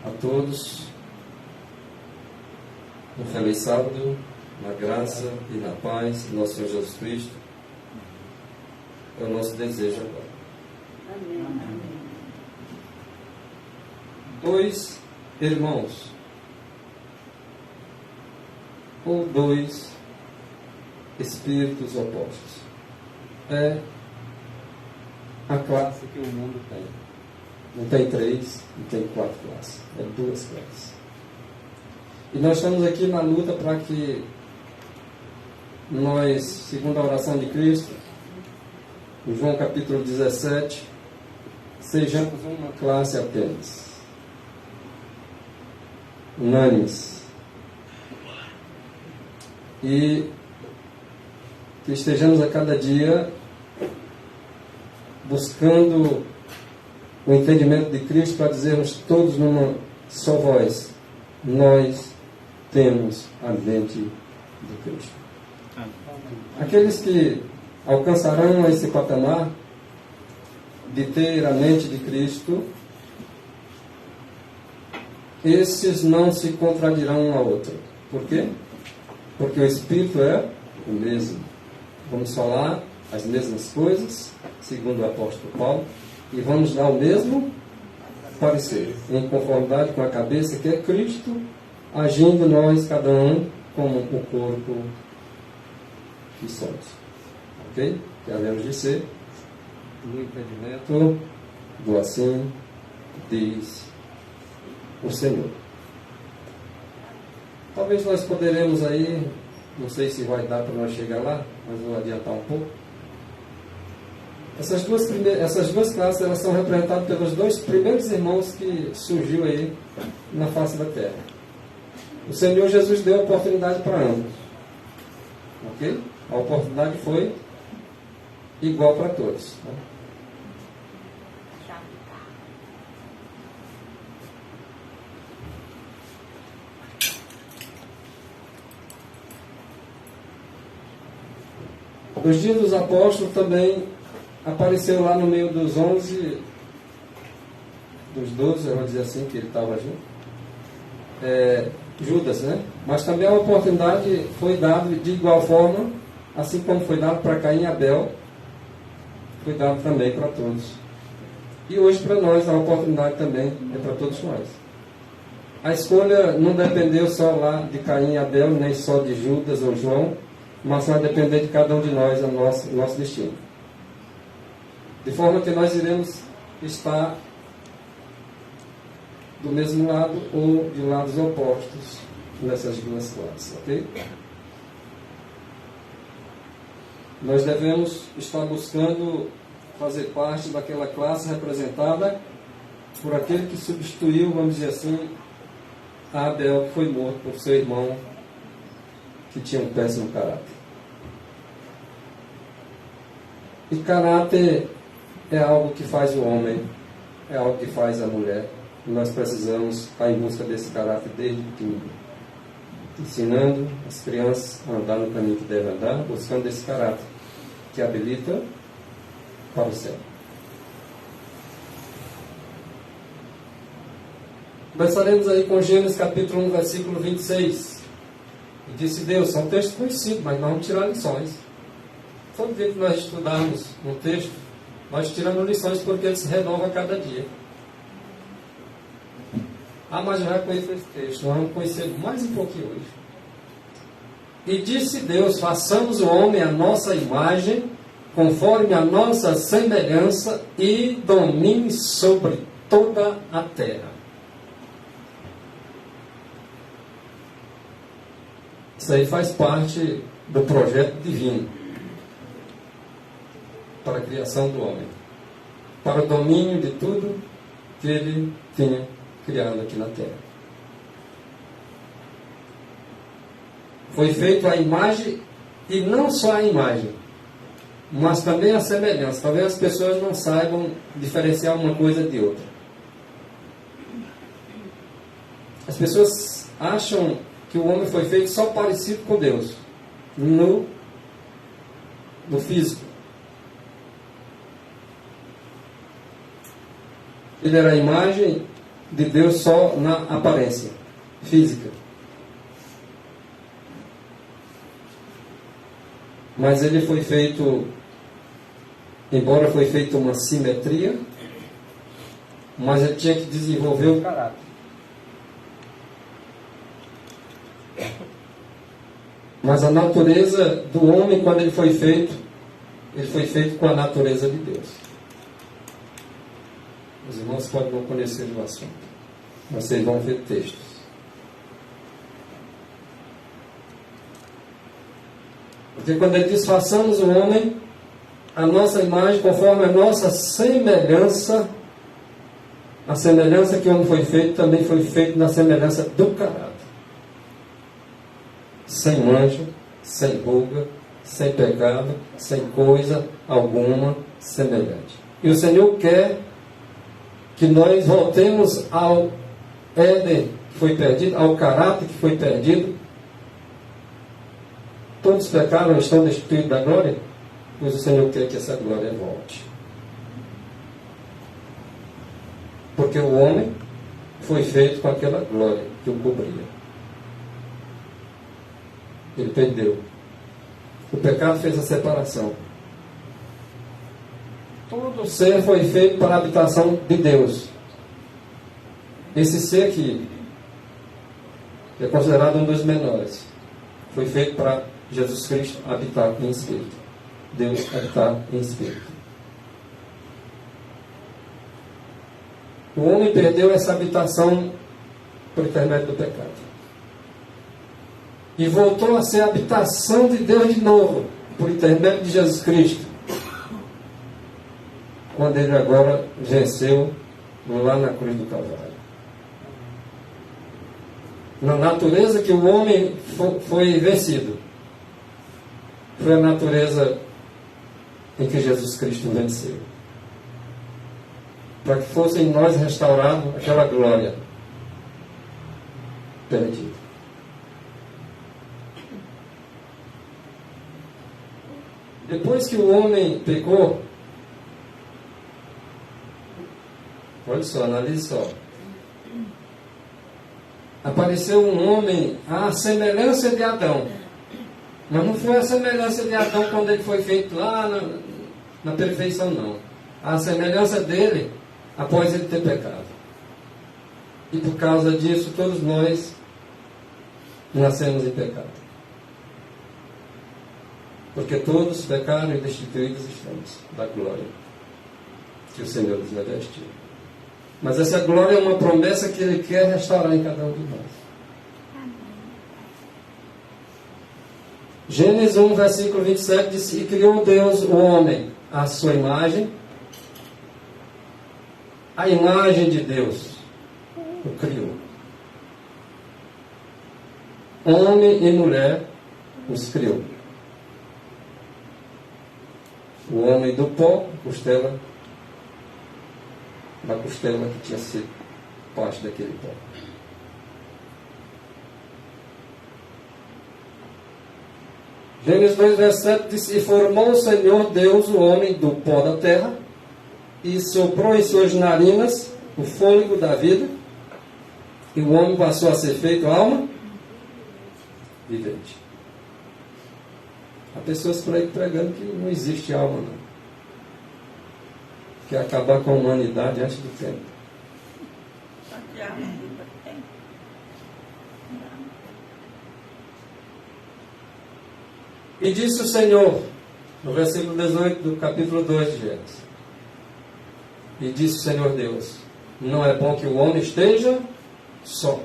a todos um feliz sábado, na graça e na paz do nosso Senhor Jesus Cristo. É o nosso desejo agora. Amém. Dois irmãos ou dois espíritos opostos é a classe que o mundo tem. Não tem 3, não tem 4 classes, é 2 classes. E nós estamos aqui na luta para que nós, segundo a oração de Cristo, em João capítulo 17, sejamos uma classe apenas, unânimes, e que estejamos a cada dia buscando o entendimento de Cristo para dizermos todos numa só voz: nós temos a mente de Cristo. Aqueles que alcançarão esse patamar de ter a mente de Cristo, esses não se contradirão um ao outro. Por quê? Porque o Espírito é o mesmo. Vamos falar as mesmas coisas, segundo o apóstolo Paulo, e vamos dar o mesmo parecer, em conformidade com a cabeça que é Cristo, agindo nós, cada um, como o corpo que somos. Ok? Que havemos de ser no entendimento do assim diz o Senhor. Talvez nós poderemos aí, não sei se vai dar para nós chegar lá, mas vou adiantar um pouco. Essas duas classes, elas são representadas pelos 2 primeiros irmãos que surgiu aí na face da terra. O Senhor Jesus deu a oportunidade para ambos. Ok? A oportunidade foi igual para todos. Tá? Os dias dos apóstolos também apareceu lá no meio dos 11, dos 12, eu vou dizer assim, que ele estava junto, Judas, né? Mas também a oportunidade foi dada de igual forma, assim como foi dado para Caim e Abel, foi dado também para todos. E hoje para nós a oportunidade também é para todos nós. A escolha não dependeu só lá de Caim e Abel, nem só de Judas ou João, mas vai depender de cada um de nós, o nosso destino. De forma que nós iremos estar do mesmo lado ou de lados opostos nessas duas classes, ok? Nós devemos estar buscando fazer parte daquela classe representada por aquele que substituiu, vamos dizer assim, a Abel, que foi morto por seu irmão que tinha um péssimo caráter. E caráter é algo que faz o homem, é algo que faz a mulher. E nós precisamos estar em busca desse caráter desde pequeno, ensinando as crianças a andar no caminho que devem andar, buscando esse caráter que habilita para o céu. Começaremos aí com Gênesis capítulo 1, versículo 26. E disse Deus, é um texto conhecido, mas nós vamos tirar lições. Todo dia que nós estudarmos um texto, nós tiramos lições porque ele se renova a cada dia. Ah, mas eu já conheço esse texto, nós vamos conhecer mais um pouquinho hoje. E disse Deus, façamos o homem à nossa imagem, conforme a nossa semelhança, e domine sobre toda a terra. Isso aí faz parte do projeto divino para a criação do homem, para o domínio de tudo que ele tinha criado aqui na terra. Foi feito a imagem, e não só a imagem, mas também a semelhança. Talvez as pessoas não saibam diferenciar uma coisa de outra. As pessoas acham que o homem foi feito só parecido com Deus, no físico. Ele era a imagem de Deus só na aparência física. Mas ele foi feito, embora foi feita uma simetria, mas ele tinha que desenvolver o caráter. Mas a natureza do homem, quando ele foi feito com a natureza de Deus. Os irmãos podem não conhecer o assunto, mas vocês vão ver textos. Porque quando ele diz, façamos o homem a nossa imagem, conforme a nossa semelhança, a semelhança que o homem foi feito, também foi feito na semelhança do caráter. Sem mancha, sem ruga, sem pecado, sem coisa alguma semelhante. E o Senhor quer que nós voltemos ao Éden que foi perdido, ao caráter que foi perdido. Todos pecaram e estão destituídos da glória, pois o Senhor quer que essa glória volte. Porque o homem foi feito com aquela glória que o cobria. Ele perdeu. O pecado fez a separação. Todo ser foi feito para a habitação de Deus. Esse ser aqui, que é considerado um dos menores, foi feito para Jesus Cristo habitar em espírito. Deus habitar em espírito. O homem perdeu essa habitação por intermédio do pecado. E voltou a ser a habitação de Deus de novo, por intermédio de Jesus Cristo. Quando ele agora venceu lá na cruz do Calvário. Na natureza que o homem foi vencido, foi a natureza em que Jesus Cristo venceu. Para que fosse em nós restaurado aquela glória perdida. Depois que o homem pecou, olha só, analise só. Apareceu um homem à semelhança de Adão. Mas não foi a semelhança de Adão quando ele foi feito lá na perfeição, não. A semelhança dele após ele ter pecado. E por causa disso, todos nós nascemos em pecado. Porque todos pecaram e destituídos estamos da glória que o Senhor nos revestiu. Mas essa glória é uma promessa que Ele quer restaurar em cada um de nós. Gênesis 1, versículo 27 diz: e criou Deus o homem à sua imagem, a imagem de Deus o criou. Homem e mulher os criou. O homem do pó, da costela que tinha sido parte daquele pó. Gênesis 2, versículo diz: e formou o Senhor Deus o homem do pó da terra, e soprou em suas narinas o fôlego da vida, e o homem passou a ser feito alma vivente. Há pessoas por aí pregando que não existe alma, não. Quer acabar com a humanidade antes do tempo. E disse o Senhor, no versículo 18 do capítulo 2 de Gênesis: e disse o Senhor Deus: não é bom que o homem esteja só.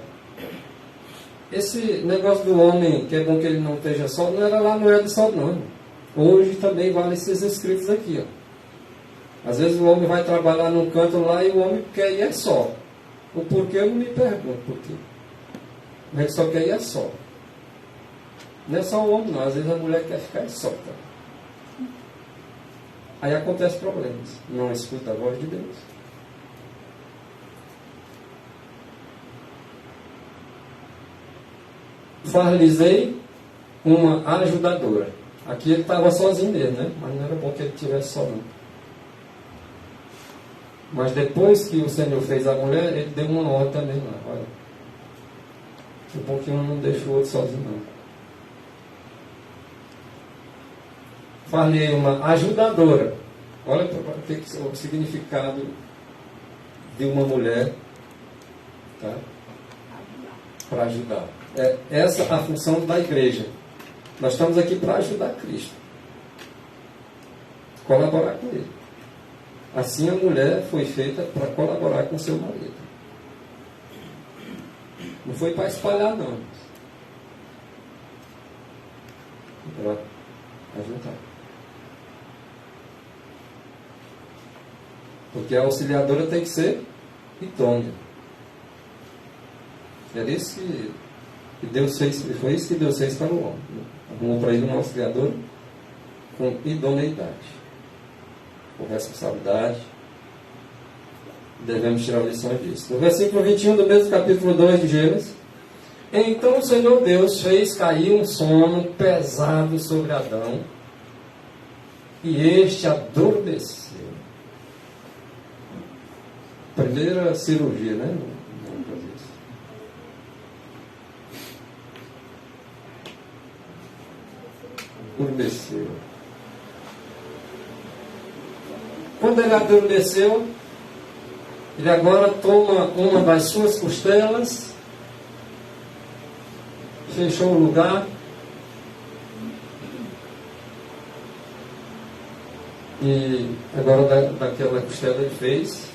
Esse negócio do homem, que é bom que ele não esteja só, não era lá no Éden só, não. Hoje também vale esses escritos aqui, ó. Às vezes o homem vai trabalhar num canto lá e o homem quer ir é só. O porquê eu não me pergunto por quê. Mas ele só quer ir é só. Não é só o homem, não. Às vezes a mulher quer ficar só. Tá? Aí acontecem problemas. Não escuta a voz de Deus. Far-lhes-ei uma ajudadora. Aqui ele estava sozinho mesmo, né? Mas não era bom que ele estivesse só, não. Mas depois que o Senhor fez a mulher, ele deu uma ordem também lá. Olha, um pouquinho não deixa o outro sozinho, não. Falei uma ajudadora. Olha o significado de uma mulher, tá? Para ajudar. Essa é a função da igreja. Nós estamos aqui para ajudar Cristo. Colaborar com Ele. Assim a mulher foi feita para colaborar com seu marido. Não foi para espalhar, não. Foi para ajudar. Porque a auxiliadora tem que ser idônea. Era isso que Deus fez, foi isso que Deus fez para o homem. Arrumou para ele um auxiliador com idoneidade, com responsabilidade. Devemos tirar lições disso. No versículo 21 do mesmo capítulo 2 de Gênesis: então o Senhor Deus fez cair um sono pesado sobre Adão, e este adormeceu. Primeira cirurgia, né? Vamos fazer isso. Adormeceu. Quando ele adormeceu, ele agora toma uma das suas costelas, fechou o lugar, e agora daquela costela ele fez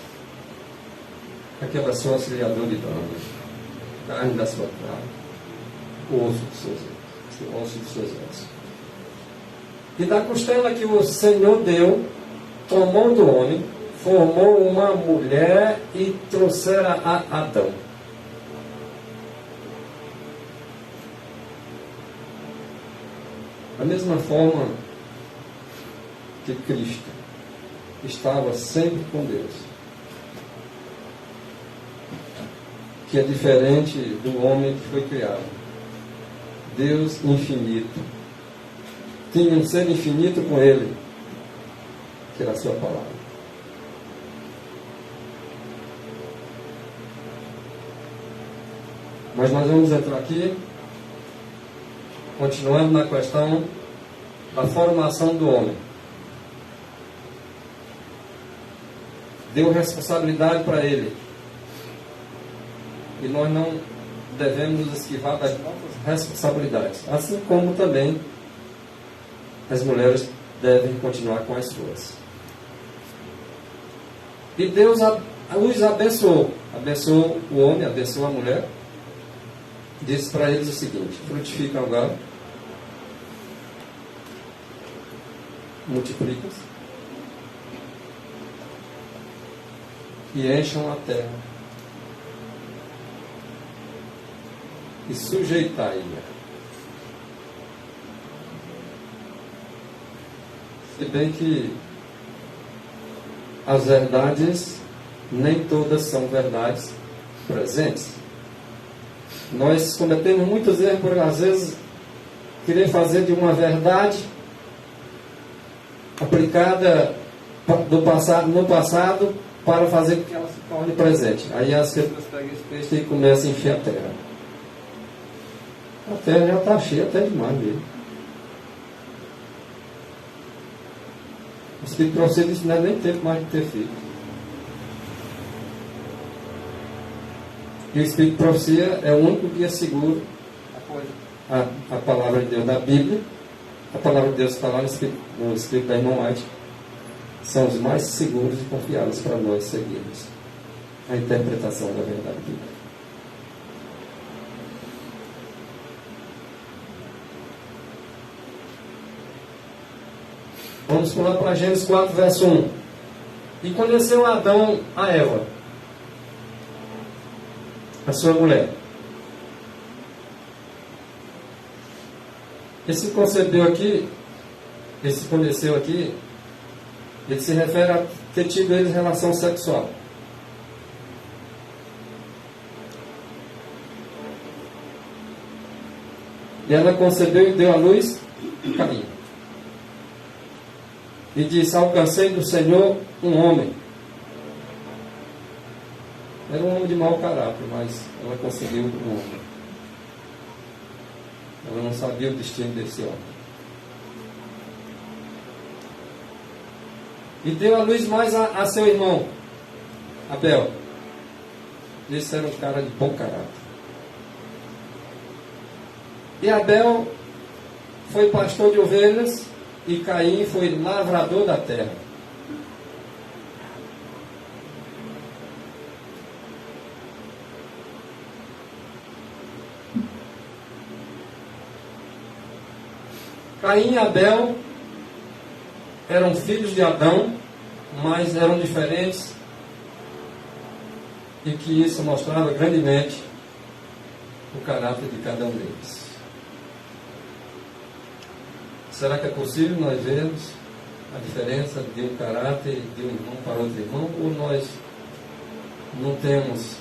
aquela sua auxiliadora de carne da sua carne, o osso dos seus ossos. E da costela que o Senhor deu, tomou do homem, formou uma mulher e trouxera a Adão. Da mesma forma que Cristo estava sempre com Deus, que é diferente do homem que foi criado. Deus infinito. Tinha um ser infinito com ele, que era a sua palavra. Mas nós vamos entrar aqui, continuando na questão da formação do homem. Deu responsabilidade para ele. E nós não devemos nos esquivar das nossas responsabilidades. Assim como também as mulheres devem continuar com as suas. E Deus os abençoou. Abençoou o homem, abençoou a mulher. Disse para eles o seguinte: frutificam agora, multiplicam-se e encham a terra e sujeitai-a. Se bem que as verdades nem todas são verdades presentes. Nós cometemos muitos erros por, às vezes, querer fazer de uma verdade aplicada no passado para fazer com que ela se torne presente. Aí as pessoas pegam esse peixe e começam a encher a terra. A terra já está cheia até demais mesmo. O Espírito Profecia disse que não é nem tempo mais de ter filho. E o Espírito Profecia é o único guia seguro. A palavra de Deus da Bíblia, a palavra de Deus falada no Espírito da irmã White, são os mais seguros e confiáveis para nós seguirmos a interpretação da verdade bíblica. Vamos pular para Gênesis 4, verso 1. E conheceu Adão a Eva, a sua mulher. Esse concebeu aqui, esse conheceu aqui, ele se refere a ter tido eles relação sexual. E ela concebeu e deu à luz Caim. E disse: alcancei do Senhor um homem. Era um homem de mau caráter, mas ela conseguiu um homem. Ela não sabia o destino desse homem. E deu a luz mais a seu irmão, Abel. Esse era um cara de bom caráter. E Abel foi pastor de ovelhas e Caim foi lavrador da terra. Caim e Abel eram filhos de Adão, mas eram diferentes, e que isso mostrava grandemente o caráter de cada um deles. Será que é possível nós vermos a diferença de um caráter de um irmão para outro irmão, ou nós não temos,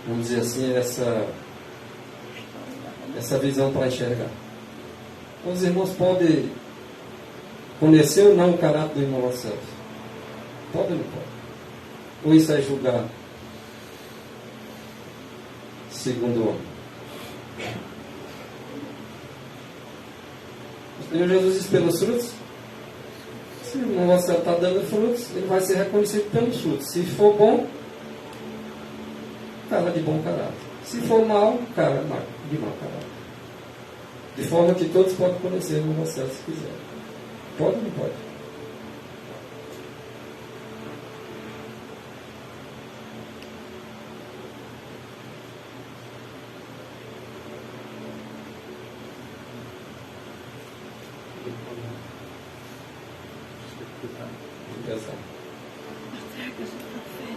vamos dizer assim, essa visão para enxergar? Os irmãos podem conhecer ou não o caráter do irmão Marcelo? Pode ou não pode? Ou isso é julgar segundo o homem? O Senhor Jesus diz pelos frutos. Se o irmão Marcelo está dando frutos, ele vai ser reconhecido pelos frutos. Se for bom, cara de bom caráter. Se for mal, cara de mau caráter. De forma que todos podem conhecer o irmão Marcelo se quiserem. Pode ou não pode?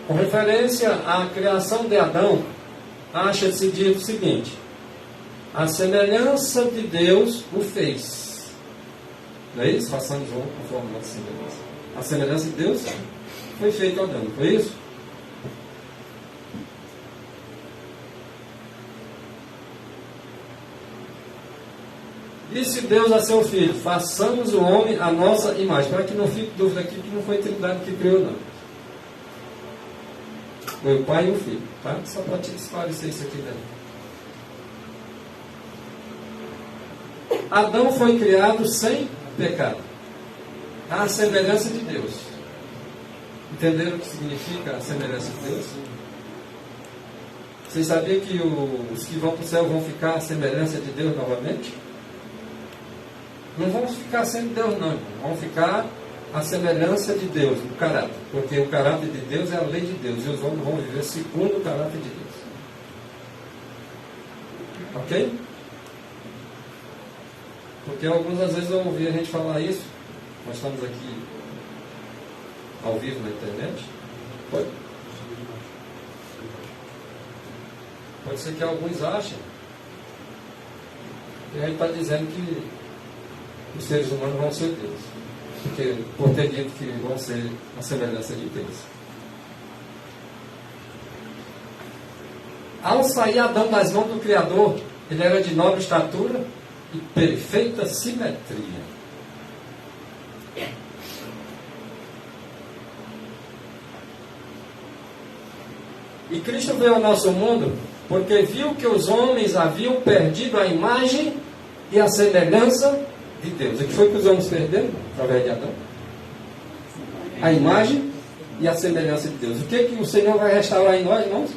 Com referência à criação de Adão, acha-se dito o seguinte: a semelhança de Deus o fez. Não é isso? Façamos conforme a nossa semelhança. A semelhança de Deus foi feito Adão, não foi isso? Disse Deus a seu filho: façamos o homem à nossa imagem. Para que não fique dúvida aqui que não foi a Trindade que criou, não. Foi o pai e o filho, tá? Só para te esclarecer isso aqui daí. Adão foi criado sem pecado, à semelhança de Deus. Entenderam o que significa a semelhança de Deus? Vocês sabiam que os que vão para o céu vão ficar à semelhança de Deus novamente? Não vão ficar sendo Deus, não. Vão ficar à semelhança de Deus, do caráter. Porque o caráter de Deus é a lei de Deus. E os homens vão viver segundo o caráter de Deus. Ok? Porque algumas vezes eu ouvi a gente falar isso. Nós estamos aqui ao vivo na internet. Pode ser que alguns achem que a gente está dizendo que os seres humanos vão ser Deus. Porque, por ter dito que vão ser a semelhança de Deus. Ao sair Adão das mãos do Criador, ele era de nobre estatura e perfeita simetria. E Cristo veio ao nosso mundo porque viu que os homens haviam perdido a imagem e a semelhança de Deus. O que foi que os homens perderam através de Adão? A imagem e a semelhança de Deus. O que o Senhor vai restaurar em nós, irmãos?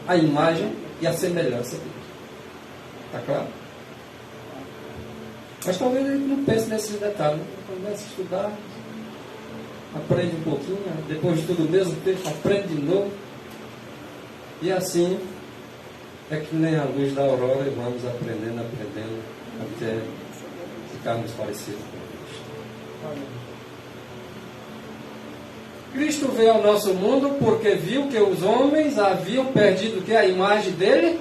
A imagem e a semelhança de Deus. Está claro? Mas talvez a gente não pense nesses detalhes. Começa a estudar, aprende um pouquinho, depois estuda o mesmo texto, aprende de novo. E assim é que nem a luz da aurora e vamos aprendendo, até ficarmos parecidos com Cristo. Cristo veio ao nosso mundo porque viu que os homens haviam perdido a imagem dele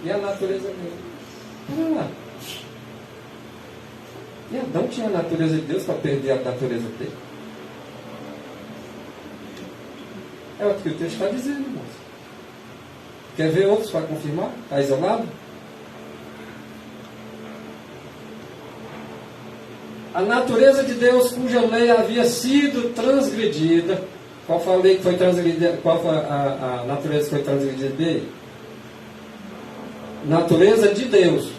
e a natureza dele. Olha lá. E Adão tinha a natureza de Deus para perder a natureza dele. É o que o texto está dizendo, irmãos. Quer ver outros para confirmar? Está isolado? A natureza de Deus, cuja lei havia sido transgredida, Qual foi a lei que foi transgredida? Qual foi a natureza que foi transgredida dele? Natureza de Deus.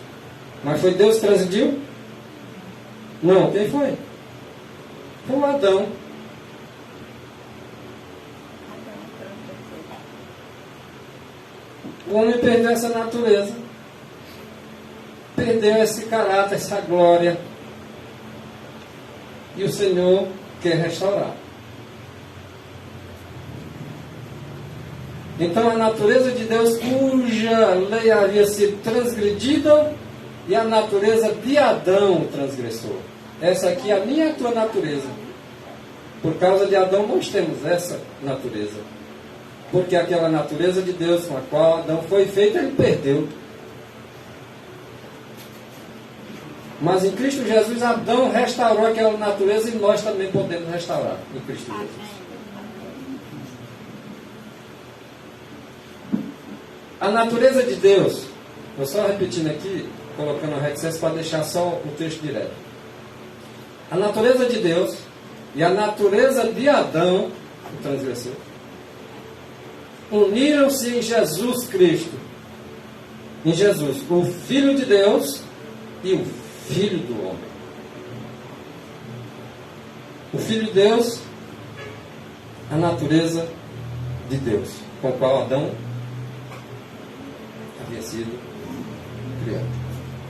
Mas foi Deus que transgrediu? Não, quem foi? Foi o Adão. O homem perdeu essa natureza. Perdeu esse caráter, essa glória. E o Senhor quer restaurar. Então a natureza de Deus, cuja lei havia sido transgredida, e a natureza de Adão o transgressor. Essa aqui é a minha e a tua natureza. Por causa de Adão nós temos essa natureza. Porque aquela natureza de Deus com a qual Adão foi feito, ele perdeu. Mas em Cristo Jesus, Adão restaurou aquela natureza e nós também podemos restaurar em Cristo Jesus. A natureza de Deus, vou só repetindo aqui, colocando o recesso para deixar só o texto direto. A natureza de Deus e a natureza de Adão, o transgressor, uniram-se em Jesus Cristo. Em Jesus, o Filho de Deus e o Filho do homem. O Filho de Deus, a natureza de Deus, com a qual Adão havia sido criado.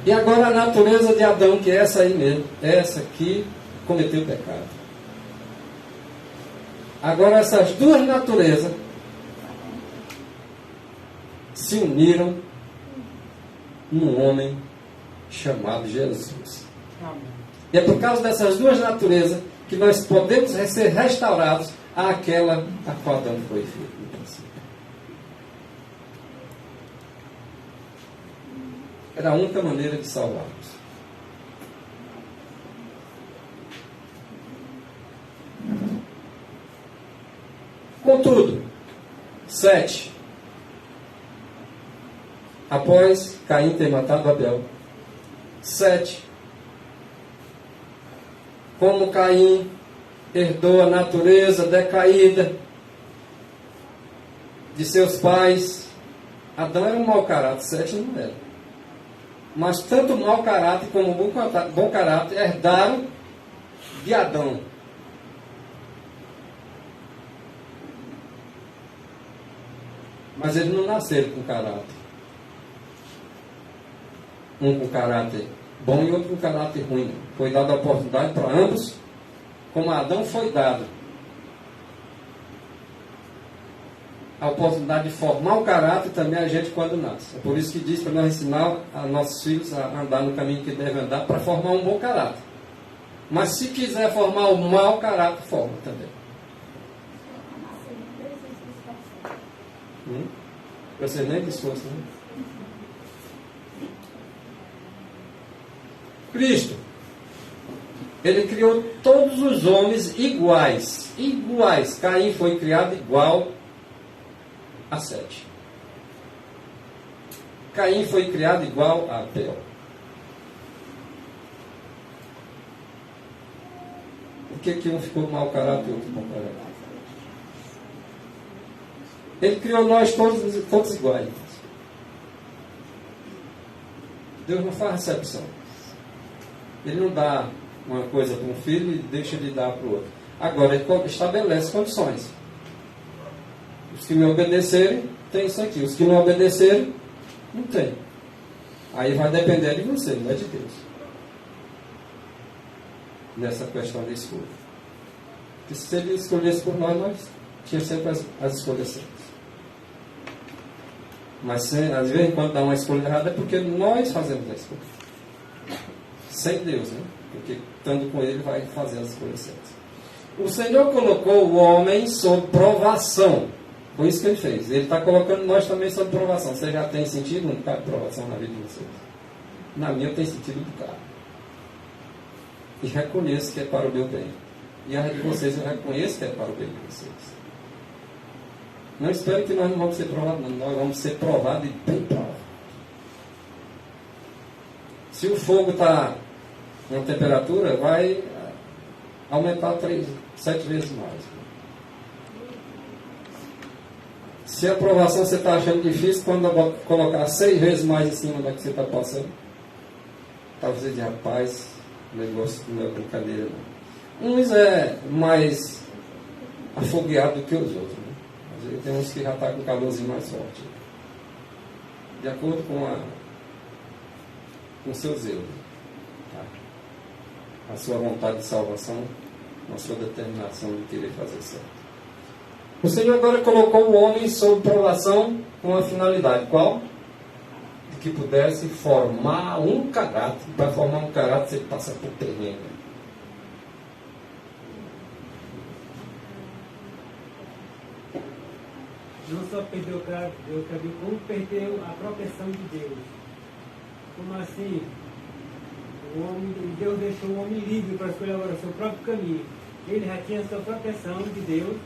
E agora a natureza de Adão, que é essa aí mesmo, essa que cometeu o pecado. Agora essas duas naturezas se uniram num homem chamado Jesus. E é por causa dessas duas naturezas que nós podemos ser restaurados àquela a qual Adão foi feito no princípio. Era a única maneira de salvarmos. Contudo, 7. Após Caim ter matado Abel. 7. Como Caim herdou a natureza decaída de seus pais, Adão era um mau caráter, 7 não era. Mas tanto mau caráter como bom caráter herdaram de Adão. Mas eles não nasceram com caráter. Um com caráter bom e outro com caráter ruim. Foi dada a oportunidade para ambos, como a Adão foi dado a oportunidade de formar o caráter também a gente quando nasce. É por isso que diz para nós ensinar a nossos filhos a andar no caminho que devem andar para formar um bom caráter. Mas se quiser formar o mau caráter, forma também. Você nem esforço, né? Cristo, ele criou todos os homens iguais. Iguais. Caim foi criado igual a 7. Caim foi criado igual a Abel. Por que um ficou mau caráter e o outro bom caráter? Ele criou nós todos iguais. Deus não faz recepção. Ele não dá uma coisa para um filho e deixa de dar para o outro. Agora, ele estabelece condições. Os que me obedecerem, tem isso aqui. Os que não obedecerem, não tem. Aí vai depender de você, não é de Deus. Nessa questão da escolha. Porque se ele escolhesse por nós tínhamos sempre as escolhas certas. Mas às vezes quando dá uma escolha errada é porque nós fazemos a escolha. Sem Deus, né? Porque estando com Ele vai fazer as escolhas certas. O Senhor colocou o homem sob provação. Foi isso que Ele fez. Ele está colocando nós também sob provação. Você já tem sentido um bocado de provação na vida de vocês? Na minha eu tenho sentido um bocado. E reconheço que é para o meu bem. E a de vocês eu reconheço que é para o bem de vocês. Não espere que nós não vamos ser provados, não. Nós vamos ser provados e bem provados. Se o fogo está na temperatura, vai aumentar 7 vezes mais. Se a aprovação você está achando difícil, quando eu colocar 6 vezes mais em cima da que você está passando, talvez você diga, rapaz, o negócio não é brincadeira não. Uns é mais afogueado do que os outros. Né? Às vezes tem uns que já estão com o calorzinho mais forte. De acordo com o seu zelo. Tá? A sua vontade de salvação, a sua determinação de querer fazer certo. O Senhor agora colocou o homem sob provação com a finalidade. Qual? De que pudesse formar um caráter. Para formar um caráter, você passa por terreno. Não só perdeu o caráter de Deus, como perdeu a proteção de Deus. Como assim? Deus deixou o homem livre para escolher agora o seu próprio caminho. Ele já tinha a sua proteção de Deus,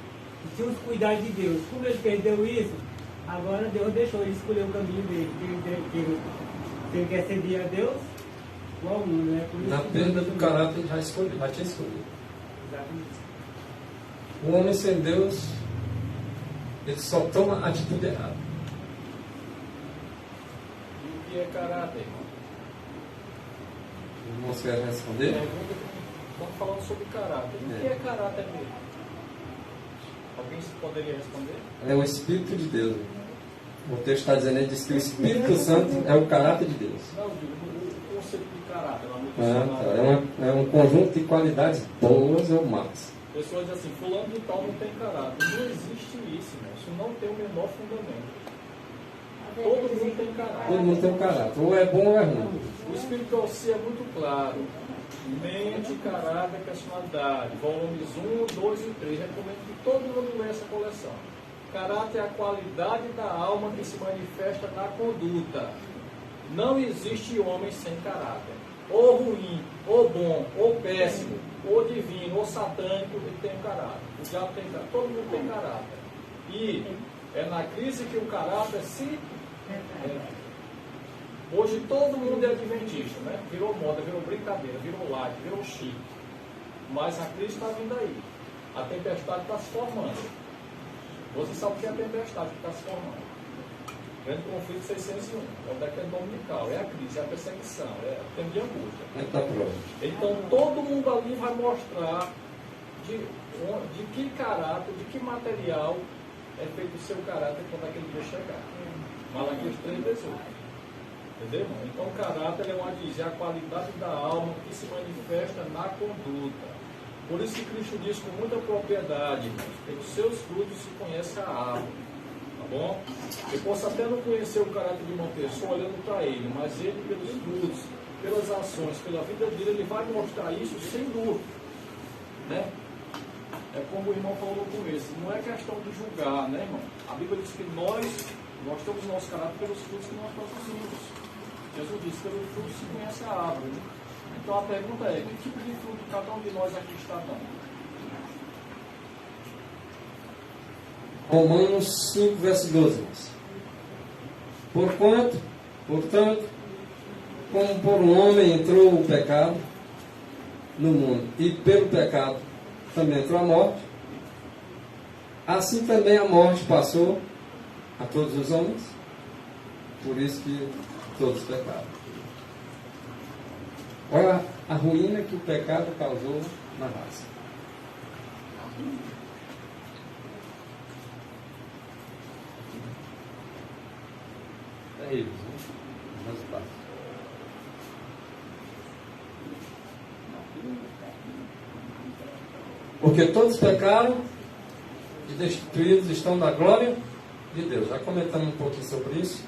e tinha os cuidados de Deus. Como ele perdeu isso, agora Deus deixou ele escolher o caminho dele. Se ele quer servir a Deus, igual ao mundo, né? Por isso na perda do caráter ele já tinha escolhido. Exatamente. O homem sem Deus, ele só toma a atitude errada. E o que é caráter, irmão? O irmão quer responder? Estamos falando sobre caráter. O que é caráter mesmo? Alguém poderia responder? É o Espírito de Deus. O texto está dizendo, ele diz que o Espírito Santo é o caráter de Deus. Não, o conceito de caráter lá no dicionário. É um conjunto de qualidades boas ou más. Pessoas dizem assim, fulano de tal não tem caráter. Não existe isso, né? Isso não tem o menor fundamento. Todo mundo tem caráter. Todo mundo tem um caráter. Ou é bom ou é ruim. O Espírito si é muito claro. Mente, caráter, personalidade. Volumes 1, 2 e 3. Recomendo que todo mundo leia essa coleção. Caráter é a qualidade da alma que se manifesta na conduta. Não existe homem sem caráter. Ou ruim, ou bom, ou péssimo, ou divino, ou satânico, ele tem um caráter. O diabo tem caráter. Todo mundo tem caráter. E é na crise que o caráter se... Hoje todo mundo é adventista, né? Virou moda, virou brincadeira, virou like, virou chique. Mas a crise está vindo aí. A tempestade está se formando. Você sabe o que é a tempestade que está se formando. Grande conflito 601. É o decreto dominical, é a crise, é a perseguição, é o tempo de angústia. Então todo mundo ali vai mostrar de que caráter, de que material é feito o seu caráter quando aquele dia chegar. Malaquias 3:18. Entendeu? Então, caráter é a qualidade da alma que se manifesta na conduta. Por isso que Cristo diz com muita propriedade, pelos seus frutos se conhece a árvore. Tá bom? Eu posso até não conhecer o caráter de uma pessoa olhando para ele, mas ele, pelos frutos, pelas ações, pela vida dele, ele vai mostrar isso sem dúvida. Né? É como o irmão falou no começo, não é questão de julgar, né, irmão? A Bíblia diz que nós temos o nosso caráter pelos frutos que nós produzimos. Jesus disse, pelo fruto se conhece a árvore. Né? Então a pergunta é, que tipo de fruto cada um de nós aqui está dando? Romanos 5, verso 12. Portanto, como por um homem entrou o pecado no mundo, e pelo pecado também entrou a morte, assim também a morte passou a todos os homens, por isso que todos pecaram. Olha a ruína que o pecado causou na raça. É isso, né? Resultado. Porque todos pecaram e destituídos estão da glória de Deus. Já comentamos um pouquinho sobre isso.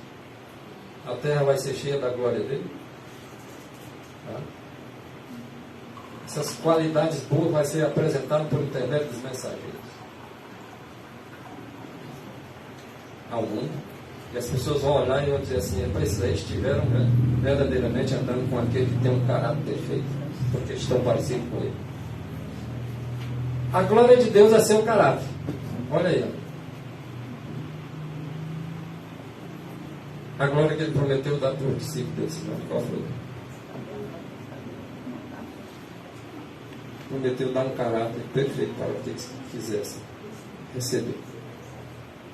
A terra vai ser cheia da glória dele. Tá? Essas qualidades boas vai ser apresentadas por intermédio dos mensageiros ao mundo. E as pessoas vão olhar e vão dizer assim, esses aí estiveram verdadeiramente andando com aquele que tem um caráter perfeito, porque estão parecidos com ele. A glória de Deus é seu caráter. Olha aí. A glória que ele prometeu dar para o discípulo desse nome. Qual foi? Prometeu dar um caráter perfeito para o que eles quisessem receber.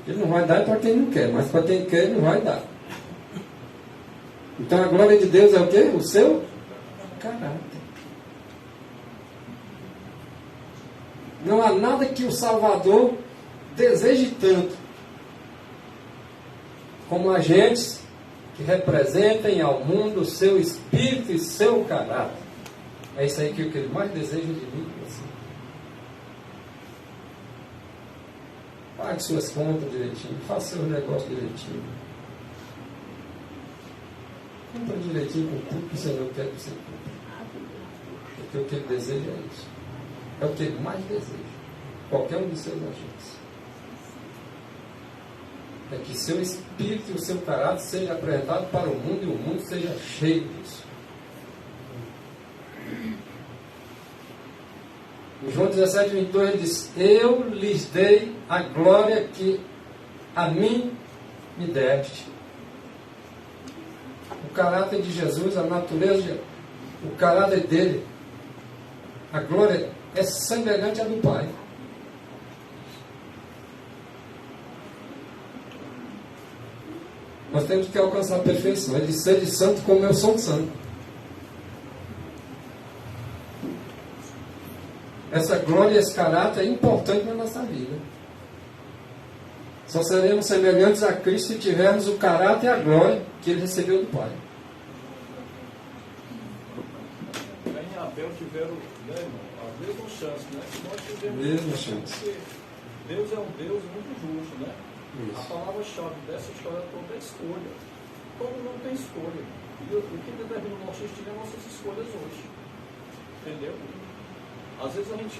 Ele não vai dar para quem não quer, mas para quem quer, ele não vai dar. Então a glória de Deus é o quê? O seu caráter. Não há nada que o Salvador deseje tanto como agentes que representem ao mundo o seu espírito e seu caráter. É isso aí que ele mais deseja de mim. Assim. Pague suas contas direitinho, faça seus negócios direitinho. Cumpra direitinho com tudo que o Senhor quer que você cumpra. Porque o que ele deseja é isso. É o que ele mais deseja. Qualquer um dos seus agentes. É que seu espírito e o seu caráter seja apresentado para o mundo e o mundo seja cheio disso. Em João 17, 22, ele diz: eu lhes dei a glória que a mim me deste. O caráter de Jesus, a natureza, o caráter dele, a glória é semelhante à do Pai. Nós temos que alcançar a perfeição. Ele diz: sede santo como eu sou santo. Essa glória e esse caráter é importante na nossa vida. Só seremos semelhantes a Cristo se tivermos o caráter e a glória que ele recebeu do Pai. Caim e Abel tiveram, né, irmão, a mesma chance, né? Nós tivemos mesma chance. Deus é um Deus muito justo, né? Isso. A palavra-chave dessa história toda é escolha. Todo mundo tem escolha. E o que determina o nosso destino é nossas escolhas hoje. Entendeu? Às vezes a gente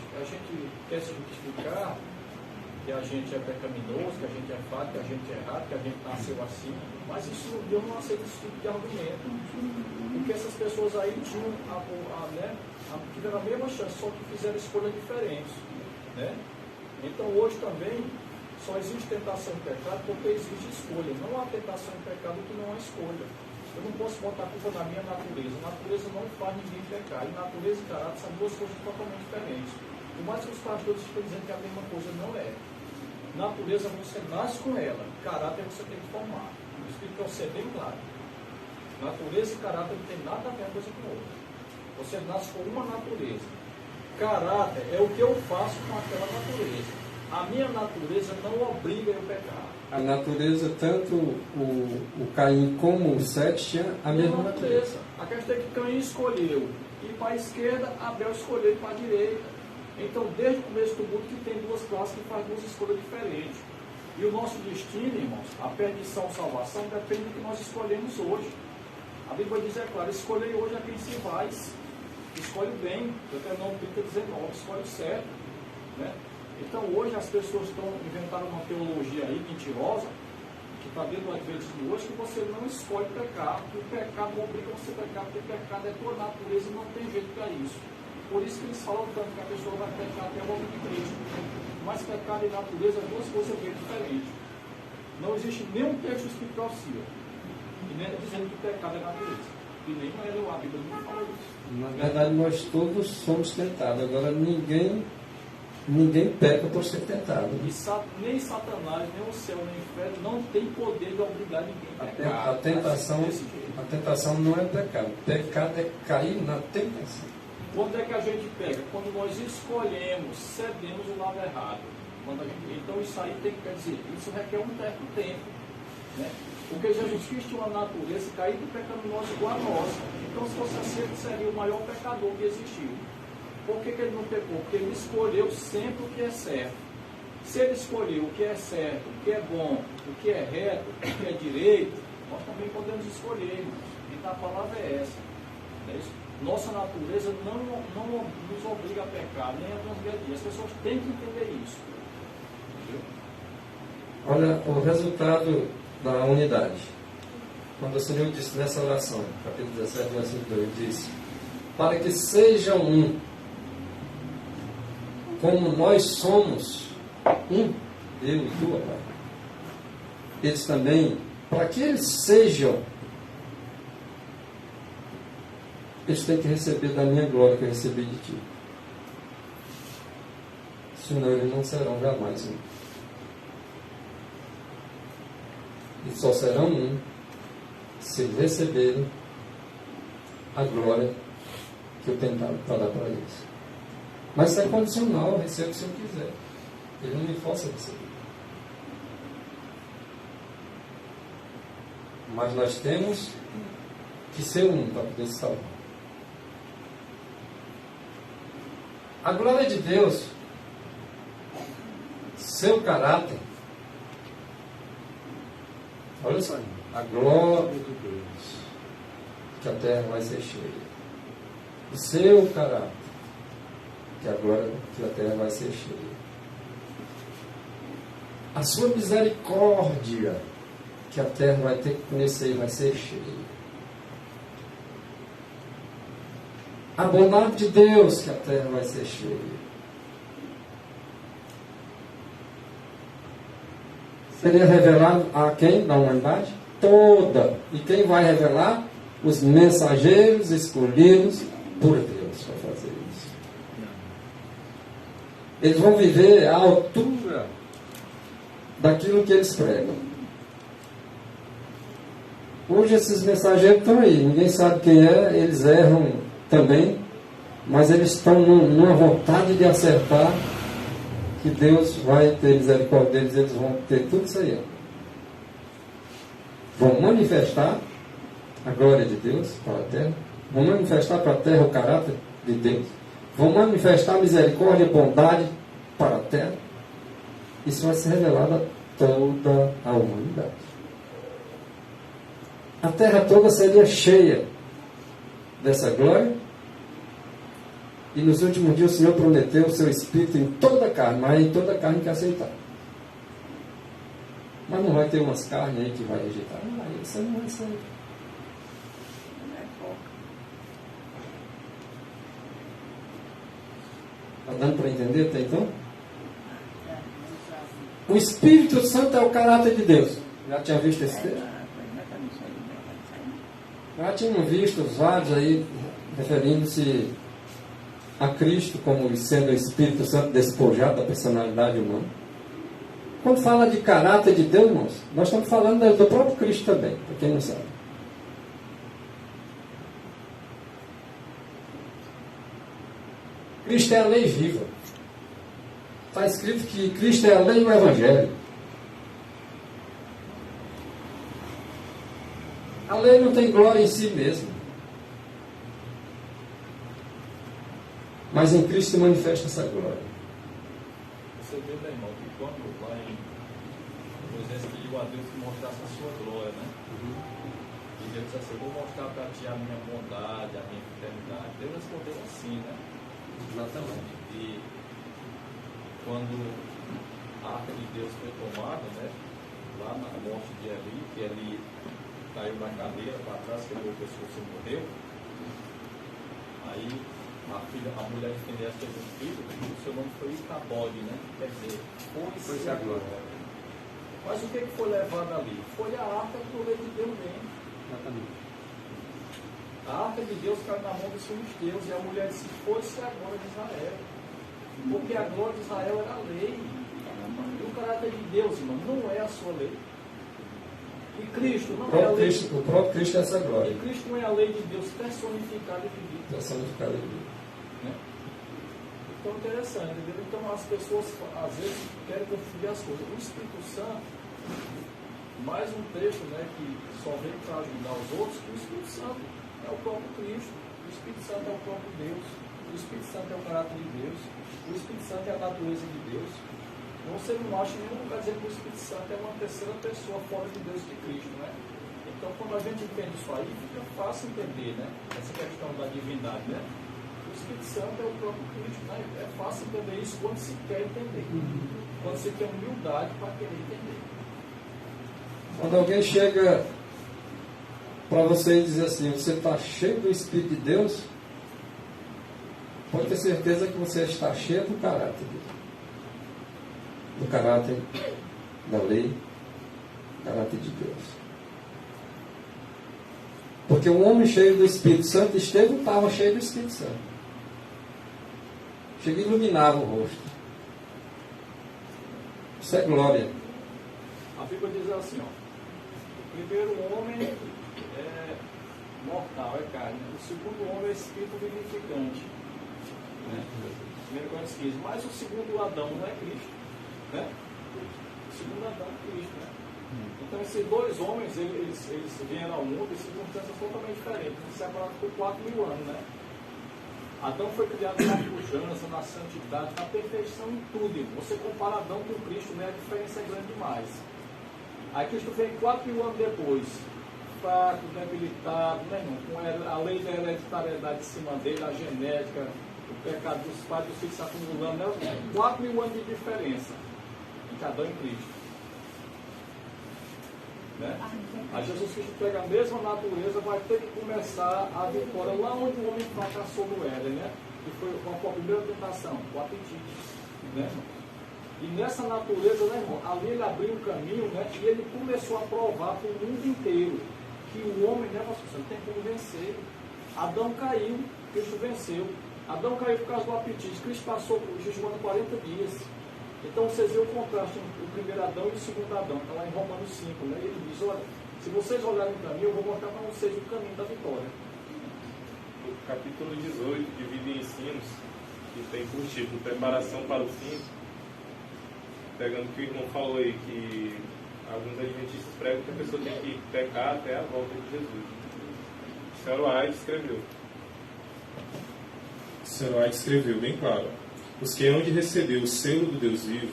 quer se justificar que a gente é pecaminoso, que a gente é falho, que a gente é errado, que a gente nasceu assim, mas isso, Deus não aceita esse tipo de argumento. Porque essas pessoas aí tinham tiveram a mesma chance, só que fizeram escolhas diferentes. Né? Então hoje também só existe tentação e pecado porque existe escolha. Não há tentação e pecado que não há escolha. Eu não posso botar a culpa na minha natureza. A natureza não faz ninguém pecar. E natureza e caráter são duas coisas totalmente diferentes. Por mais que os pastores estejam dizendo que é a mesma coisa, não é. Natureza você nasce com ela. Caráter você tem que formar. O Espírito quer ser bem claro. Natureza e caráter não tem nada a ver uma coisa com outra. Você nasce com uma natureza. Caráter é o que eu faço com aquela natureza. A minha natureza não obriga eu a pecar. A natureza, tanto o Caim como o Sete, tinha a mesma natureza. A questão é que Caim escolheu ir para a esquerda, Abel escolheu ir para a direita. Então, desde o começo do mundo, que tem duas classes que fazem duas escolhas diferentes. E o nosso destino, irmãos, a perdição, a salvação, depende do que nós escolhemos hoje. A Bíblia diz, é claro, escolhei hoje a quem se vai. Escolhe bem. Deuteronômio 30:19, escolhe certo. Né? Então hoje as pessoas inventaram uma teologia aí mentirosa, que está dentro do adventismo hoje, que você não escolhe pecar, que o pecado não obriga você a pecar, porque pecado é tua natureza e não tem jeito para isso. Por isso que eles falam tanto que a pessoa vai pecar até a volta de Cristo. Mas pecado e natureza são duas coisas bem diferentes. Não existe nenhum texto espiritual e nem dizendo que pecado é natureza. E nem a Bíblia não fala isso. Na verdade, nós todos somos tentados. Agora, ninguém peca por ser tentado. E nem Satanás, nem o céu, nem o inferno não tem poder de obrigar ninguém a pecar. A tentação não é pecado. Pecado é cair na tentação. Quando é que a gente pega? Quando nós escolhemos, cedemos o lado errado. Então isso aí tem que dizer, isso requer um certo tempo. Né? Porque Jesus Cristo tinha uma natureza caída e pecaminosa igual a nossa. Então se fosse assim, ele seria o maior pecador que existiu. Por que ele não pecou? Porque ele escolheu sempre o que é certo. Se ele escolheu o que é certo, o que é bom, o que é reto, o que é direito, nós também podemos escolher, irmãos. Então a palavra é essa. É isso? Nossa natureza não nos obriga a pecar, nem a transgredir. As pessoas têm que entender isso. Entendeu? Olha o resultado da unidade. Quando o Senhor disse nessa oração, capítulo 17, versículo 2, ele disse: para que sejam um, como nós somos um, eu e tu, Pai. Eles também, para que eles sejam, eles têm que receber da minha glória que eu recebi de ti. Senão eles não serão jamais um. E só serão um se eles receberem a glória que eu tenho dado para dar para eles. Mas isso é condicional, eu recebo se eu quiser. Ele não me força a receber. Mas nós temos que ser um para poder se salvar. A glória de Deus, seu caráter, olha só, a glória de Deus, que a terra vai ser cheia. O seu caráter, que a glória que a terra vai ser cheia. A sua misericórdia, que a terra vai ter que conhecer e vai ser cheia. A bondade de Deus, que a terra vai ser cheia. Seria revelado a quem? Da humanidade? Toda. E quem vai revelar? Os mensageiros escolhidos por Deus para fazer isso. Eles vão viver à altura daquilo que eles pregam. Hoje esses mensageiros estão aí, ninguém sabe quem é, eles erram também, mas eles estão numa vontade de acertar, que Deus vai ter misericórdia deles, eles vão ter tudo isso aí. Vão manifestar a glória de Deus para a terra, vão manifestar para a terra o caráter de Deus, vão manifestar misericórdia e bondade para a terra. Isso vai ser revelado a toda a humanidade. A terra toda seria cheia dessa glória. E nos últimos dias o Senhor prometeu o seu Espírito em toda a carne, mas em toda a carne que aceitar. Mas não vai ter umas carnes aí que vai rejeitar. Isso não vai ser. Está dando para entender até então? O Espírito Santo é o caráter de Deus. Já tinha visto esse texto? Já tinham visto os vários aí referindo-se a Cristo como sendo o Espírito Santo despojado da personalidade humana. Quando fala de caráter de Deus, irmãos, nós estamos falando do próprio Cristo também, para quem não sabe. Cristo é a lei viva. Está escrito que Cristo é a lei e o Evangelho. A lei não tem glória em si mesma. Mas em Cristo se manifesta essa glória. Você vê, meu irmão, que quando lá em Moisés pediu a Deus que mostrasse a sua glória, né? E Deus disse assim: eu vou mostrar para ti a minha bondade, a minha fidelidade. Deus respondeu assim, né? Exatamente. E quando a arca de Deus foi tomada, né? Lá na morte de Eli, que Eli caiu na cadeira para trás, quebrou o pescoço e morreu. Aí a mulher de Finéas teve um filho, o seu nome foi Icabode, né? Quer dizer, foi-se a glória. Mas o que foi levado ali? Foi a arca que o rei de Deus vem. Exatamente. A arca de Deus caiu na mão dos filisteus e a mulher disse: foi-se a glória de Israel. Porque a glória de Israel era a lei. E o caráter de Deus, irmão, não é a sua lei. E Cristo não é a lei. O próprio Cristo é essa glória. E Cristo não é a lei de Deus personificada e vivida. Personificada e vivida. Né? Então é interessante, entendeu? Então as pessoas às vezes querem confundir as coisas. O Espírito Santo, mais um texto, né, que só vem para ajudar os outros, que o Espírito Santo é o próprio Cristo. O Espírito Santo é o próprio Deus. O Espírito Santo é o caráter de Deus. O Espírito Santo é a natureza de Deus. Você não acha em nenhum lugar dizer que o Espírito Santo é uma terceira pessoa fora de Deus e de Cristo, né? Então, quando a gente entende isso aí, fica fácil entender, né? Essa questão da divindade, né? O Espírito Santo é o próprio Cristo, né? É fácil entender isso quando se quer entender. Quando se tem humildade para querer entender. Quando alguém chega para você e diz assim: você está cheio do Espírito de Deus, pode ter certeza que você está cheio do caráter de Deus. Do caráter da lei, do caráter de Deus. Porque o homem cheio do Espírito Santo, Estevão estava cheio do Espírito Santo. Chega e iluminava o rosto. Isso é glória. A Bíblia diz assim, ó: primeiro homem é mortal, é carne. O segundo homem é espírito vivificante. Né? 1 Coríntios 15. Mas o segundo Adão não é Cristo. Né? O segundo Adão é Cristo. Né? Então esses dois homens, eles vieram ao mundo em circunstâncias totalmente diferentes, separados por 4.000 anos. Né? Adão foi criado na pujança, na santidade, na perfeição em tudo. Você compara Adão com Cristo, né? A diferença é grande demais. Aí Cristo vem 4.000 anos depois, fraco, debilitado, né, irmão? Com a lei da hereditariedade em cima dele, a genética, o pecado dos pais, dos filhos se acumulando, né? 4.000 anos de diferença entre Adão e Cristo. Né? Aí Jesus Cristo pega a mesma natureza, vai ter que começar a vitória lá onde o homem fracassou no Éden, né? Que foi a primeira tentação, o apetite. Né? E nessa natureza, né, irmão, ali ele abriu um caminho, né? E ele começou a provar para o mundo inteiro que o homem, né, você tem como vencer. Adão caiu, Cristo venceu. Adão caiu por causa do apetite, Cristo passou jejuando 40 dias. Então vocês veem o contraste entre o primeiro Adão e o segundo Adão, está lá em Romanos 5, né? Ele diz, olha, se vocês olharem para mim, eu vou mostrar para vocês o caminho da vitória. O capítulo 18 divide em ensinos, que tem por título Preparação para o Fim, pegando o que o irmão falou aí, que alguns adventistas pregam que a pessoa tem que pecar até a volta de Jesus. Sr. White escreveu. Sr. White escreveu bem claro: os que hão de receber o selo do Deus vivo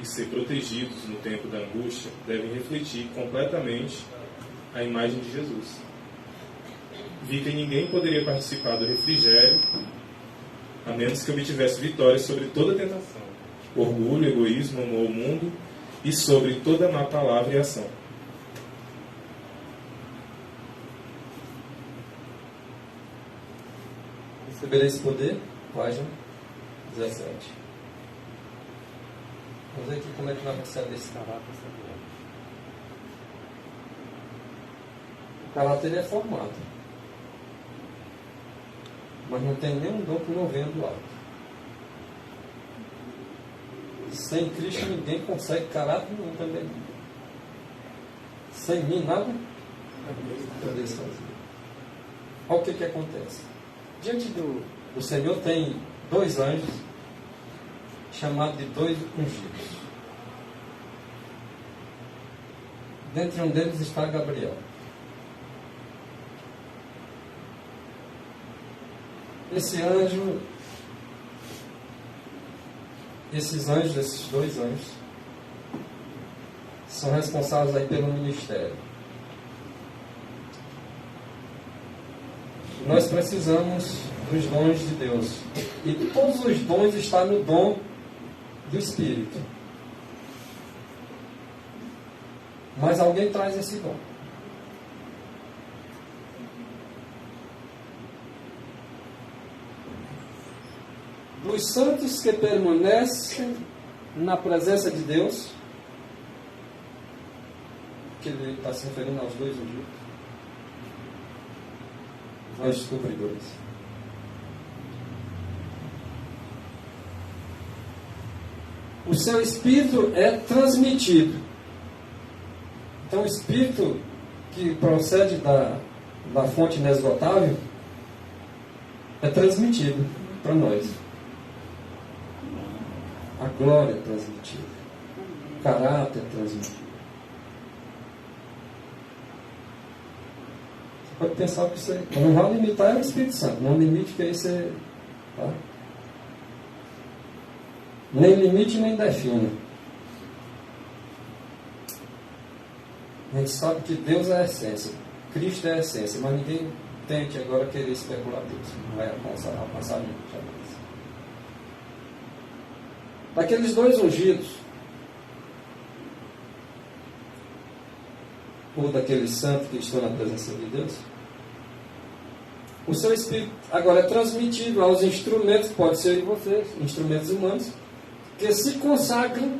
e ser protegidos no tempo da angústia devem refletir completamente a imagem de Jesus. Vi que ninguém poderia participar do refrigério a menos que obtivesse vitória sobre toda tentação, orgulho, egoísmo, amor ao mundo e sobre toda má palavra e ação. Recebereis poder, página 17. Vamos ver aqui como é que vai receber esse caráter. O caráter é formado, mas não tem nenhum dom que não venha do alto. Sem Cristo ninguém consegue caráter nenhum também. Sem mim nada poderia fazer. Olha o que acontece. Diante do Senhor tem 2 anjos, chamados de 2 ungidos. Dentre um deles está Gabriel. Esses anjos, esses 2 anjos, são responsáveis aí pelo ministério. Nós precisamos dos dons de Deus. E todos os dons estão no dom do Espírito. Mas alguém traz esse dom. Dos santos que permanecem na presença de Deus, que ele está se referindo aos 2 ungidos, aos descobridores. O seu espírito é transmitido. Então o espírito que procede da fonte inesgotável é transmitido para nós. A glória é transmitida. O caráter é transmitido. Você pode pensar que você não vai limitar o Espírito Santo. Não limite que aí você... Tá? Nem limite, nem defina. A gente sabe que Deus é a essência. Cristo é a essência. Mas ninguém tente agora querer especular Deus. Não vai alcançar ninguém. Jamais. Daqueles 2 ungidos, ou daqueles santos que estão na presença de Deus, o seu espírito agora é transmitido aos instrumentos, pode ser de vocês, instrumentos humanos, que se consagram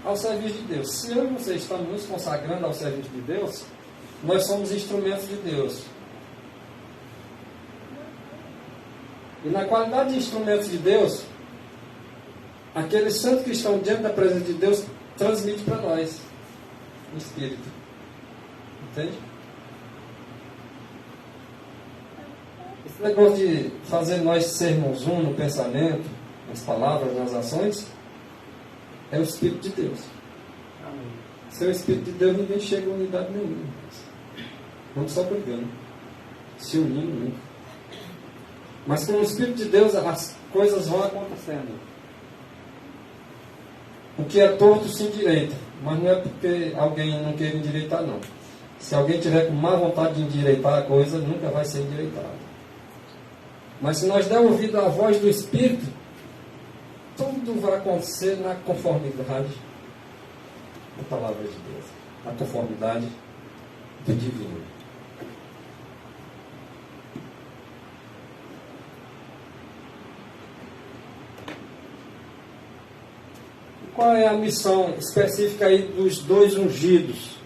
ao serviço de Deus. Se eu e você estamos nos consagrando ao serviço de Deus, nós somos instrumentos de Deus. E na qualidade de instrumentos de Deus, aqueles santos que estão diante da presença de Deus transmite para nós o Espírito. Entende? Esse negócio de fazer nós sermos um no pensamento, nas palavras, nas ações, é o Espírito de Deus. Amém. Sem o Espírito de Deus, ninguém chega a unidade nenhuma. Vamos só brigando, se unindo nunca. Mas com o Espírito de Deus, as coisas vão acontecendo. O que é torto se endireita, mas não é porque alguém não queira endireitar, não. Se alguém tiver com má vontade de endireitar a coisa, nunca vai ser endireitada. Mas se nós der ouvido à voz do Espírito, tudo vai acontecer na conformidade da palavra de Deus, na conformidade do divino. Qual é a missão específica aí dos dois ungidos?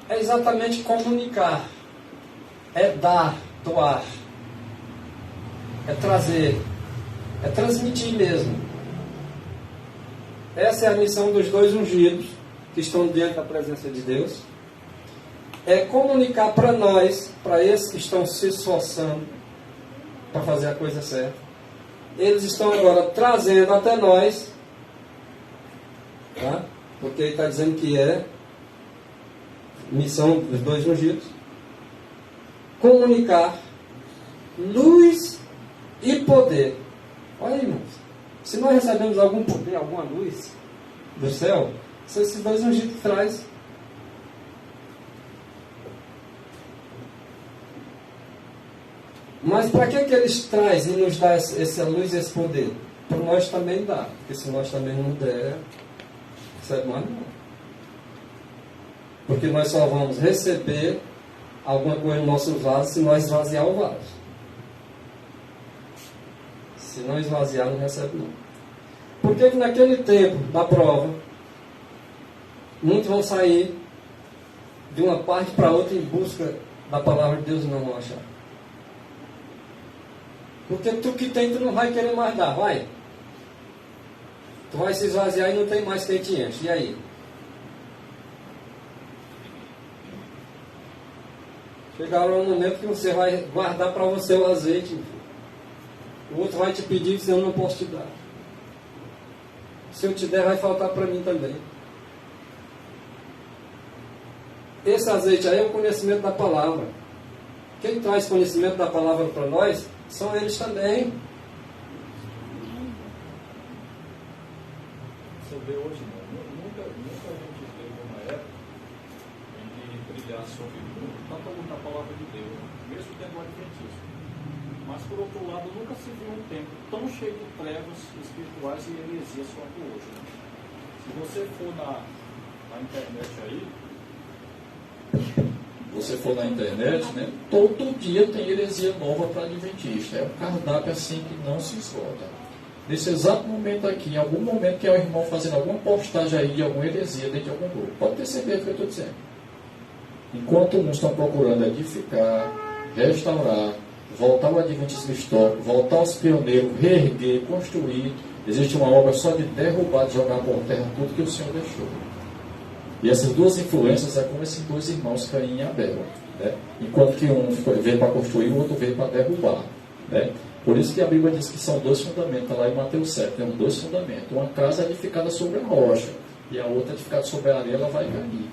É exatamente comunicar, é dar, doar, é trazer, é transmitir mesmo. Essa é a missão dos dois ungidos que estão diante da presença de Deus. É comunicar para nós, para esses que estão se esforçando para fazer a coisa certa. Eles estão agora trazendo até nós, tá? Porque ele está dizendo que é missão dos dois ungidos, comunicar luz e poder. Olha aí, irmãos, se nós recebemos algum poder, alguma luz do céu, são esses dois ungidos que traz. Mas para que eles trazem e nos dão essa luz e esse poder? Para nós também dá, porque se nós também não der, recebe mais não. Porque nós só vamos receber alguma coisa no nosso vaso se nós esvaziar o vaso. Se não esvaziar, não recebe não. Por que naquele tempo da prova, muitos vão sair de uma parte para outra em busca da palavra de Deus e não vão achar? Porque tu que tem, tu não vai querer mais dar, vai? Tu vai se esvaziar e não tem mais quem te enche. E aí? Chegará um momento que você vai guardar para você o azeite. O outro vai te pedir que eu não posso te dar. Se eu te der, vai faltar para mim também. Esse azeite aí é o conhecimento da palavra. Quem traz conhecimento da palavra para nós são eles também. Você vê hoje, nunca a gente teve uma época em que brilhar sobre o mundo, tanto a palavra de Deus, mesmo tendo o adventismo. Mas, por outro lado, nunca se viu um tempo tão cheio de trevas espirituais e heresias quanto hoje. Se você for na internet aí, né, todo dia tem heresia nova para adventista. É um cardápio assim que não se esgota. Nesse exato momento aqui, em algum momento que é o irmão fazendo alguma postagem aí de alguma heresia dentro de algum grupo, pode ter certeza do que eu estou dizendo. Enquanto uns estão procurando edificar, restaurar, voltar ao adventismo histórico, voltar aos pioneiros, reerguer, construir, existe uma obra só de derrubar, de jogar por terra tudo que o Senhor deixou. E essas duas influências é como esses dois irmãos Caim e Abel, né? Enquanto que um veio para construir, o outro veio para derrubar, né? Por isso que a Bíblia diz que são dois fundamentos, está lá em Mateus 7, tem dois fundamentos. Uma casa edificada sobre a rocha e a outra edificada sobre a areia, ela vai cair.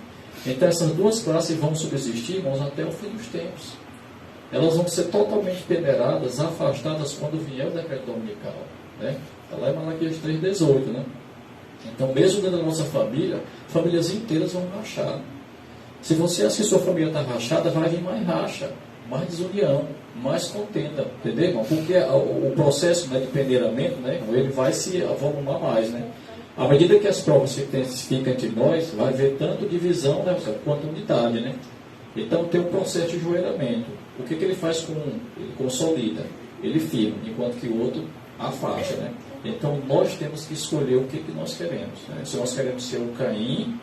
Então essas duas classes vão subsistir, irmãos, até o fim dos tempos. Elas vão ser totalmente peneiradas, afastadas quando vier o decreto dominical, né? Está lá em Malaquias 3,18, né? Então, mesmo dentro da nossa família, famílias inteiras vão rachar. Se você achar que sua família está rachada, vai vir mais racha, mais desunião, mais contenda, entendeu, irmão? Porque o processo, né, de peneiramento, né, ele vai se avolumar mais, né? À medida que as provas se intensificam entre nós, vai haver tanto divisão, né, quanto unidade, né? Então, tem um processo de joelhamento. O que ele faz com um? Ele consolida, ele firma, enquanto que o outro afasta, né? Então, nós temos que escolher o que nós queremos, né? Se nós queremos ser o Caim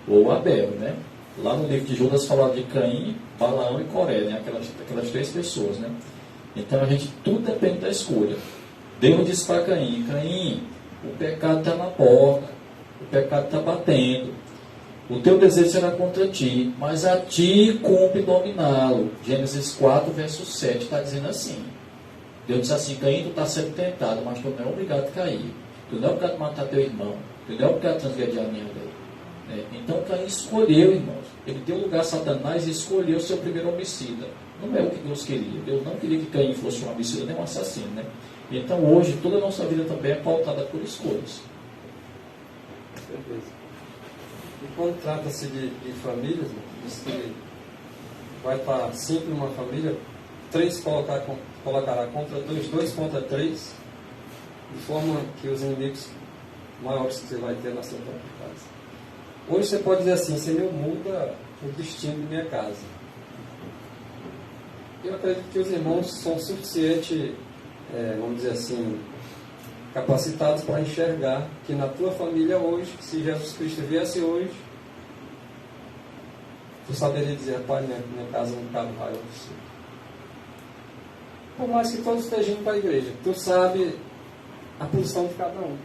ou o Abel, né? Lá no livro de Judas fala de Caim, Balaão e Coré, né? Aquelas três pessoas, né? Então, tudo depende da escolha. Deus disse para Caim, Caim, o pecado está na porta, o pecado está batendo. O teu desejo será contra ti, mas a ti cumpre dominá-lo. Gênesis 4, verso 7 está dizendo assim. Deus disse assim: Caim, tu está sendo tentado, mas tu não é obrigado a cair. Tu não é obrigado a matar teu irmão. Tu não é obrigado a transgredir a minha lei. Então Caim escolheu, irmãos. Ele deu lugar a Satanás e escolheu ser o primeiro homicida. Não é o que Deus queria. Deus não queria que Caim fosse um homicida nem um assassino, né? Então hoje toda a nossa vida também é pautada por escolhas. Certeza. E quando trata-se de famílias, diz que vai estar 5 numa família, 3 colocará contra 2, 2 contra 3, de forma que os inimigos maiores que você vai ter na sua própria casa. Hoje você pode dizer assim: Senhor, muda o destino de minha casa. Eu acredito que os irmãos são suficiente, vamos dizer assim, capacitados para enxergar que na tua família hoje, se Jesus Cristo viesse hoje, tu saberia dizer: Pai, minha casa não cabe raio do Senhor. Por mais que todos estejam indo para a igreja, tu sabe a posição de cada um.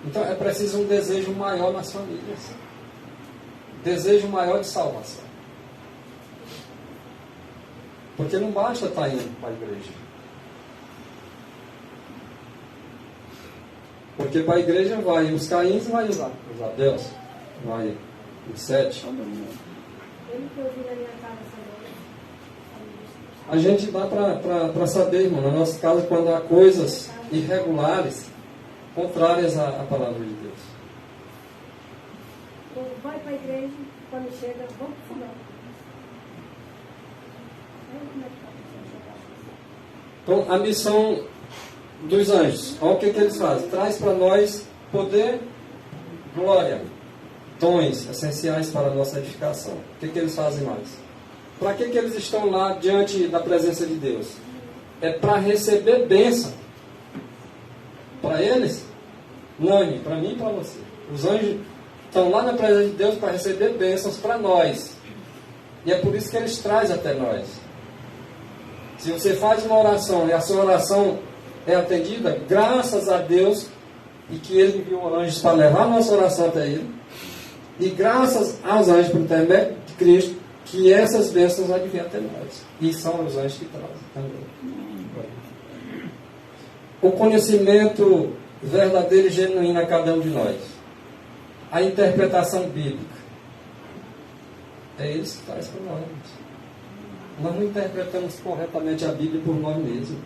Então é preciso um desejo maior nas famílias, desejo maior de salvação. Porque não basta estar indo para a igreja. Porque para a igreja vai os Caíns, vai os Abéus, vai os Sete. A gente dá para saber, irmão, na nossa casa, quando há coisas irregulares, contrárias à palavra de Deus. Vai para a igreja, quando chega, vamos para o Então, a missão dos anjos, olha o que eles fazem. Traz para nós poder, glória, dons essenciais para a nossa edificação. O que eles fazem mais? Para que eles estão lá diante da presença de Deus? É para receber bênção. Para eles? Não, para mim e para você. Os anjos estão lá na presença de Deus para receber bênçãos para nós. E é por isso que eles trazem até nós. Se você faz uma oração e a sua oração é atendida, graças a Deus, e que Ele enviou anjos para levar a nossa oração até Ele, e graças aos anjos por intermédio de Cristo, que essas bênçãos advêm até nós. E são os anjos que trazem também. O conhecimento verdadeiro e genuíno a cada um de nós. A interpretação bíblica. É eles que trazem para nós. Nós não interpretamos corretamente a Bíblia por nós mesmos.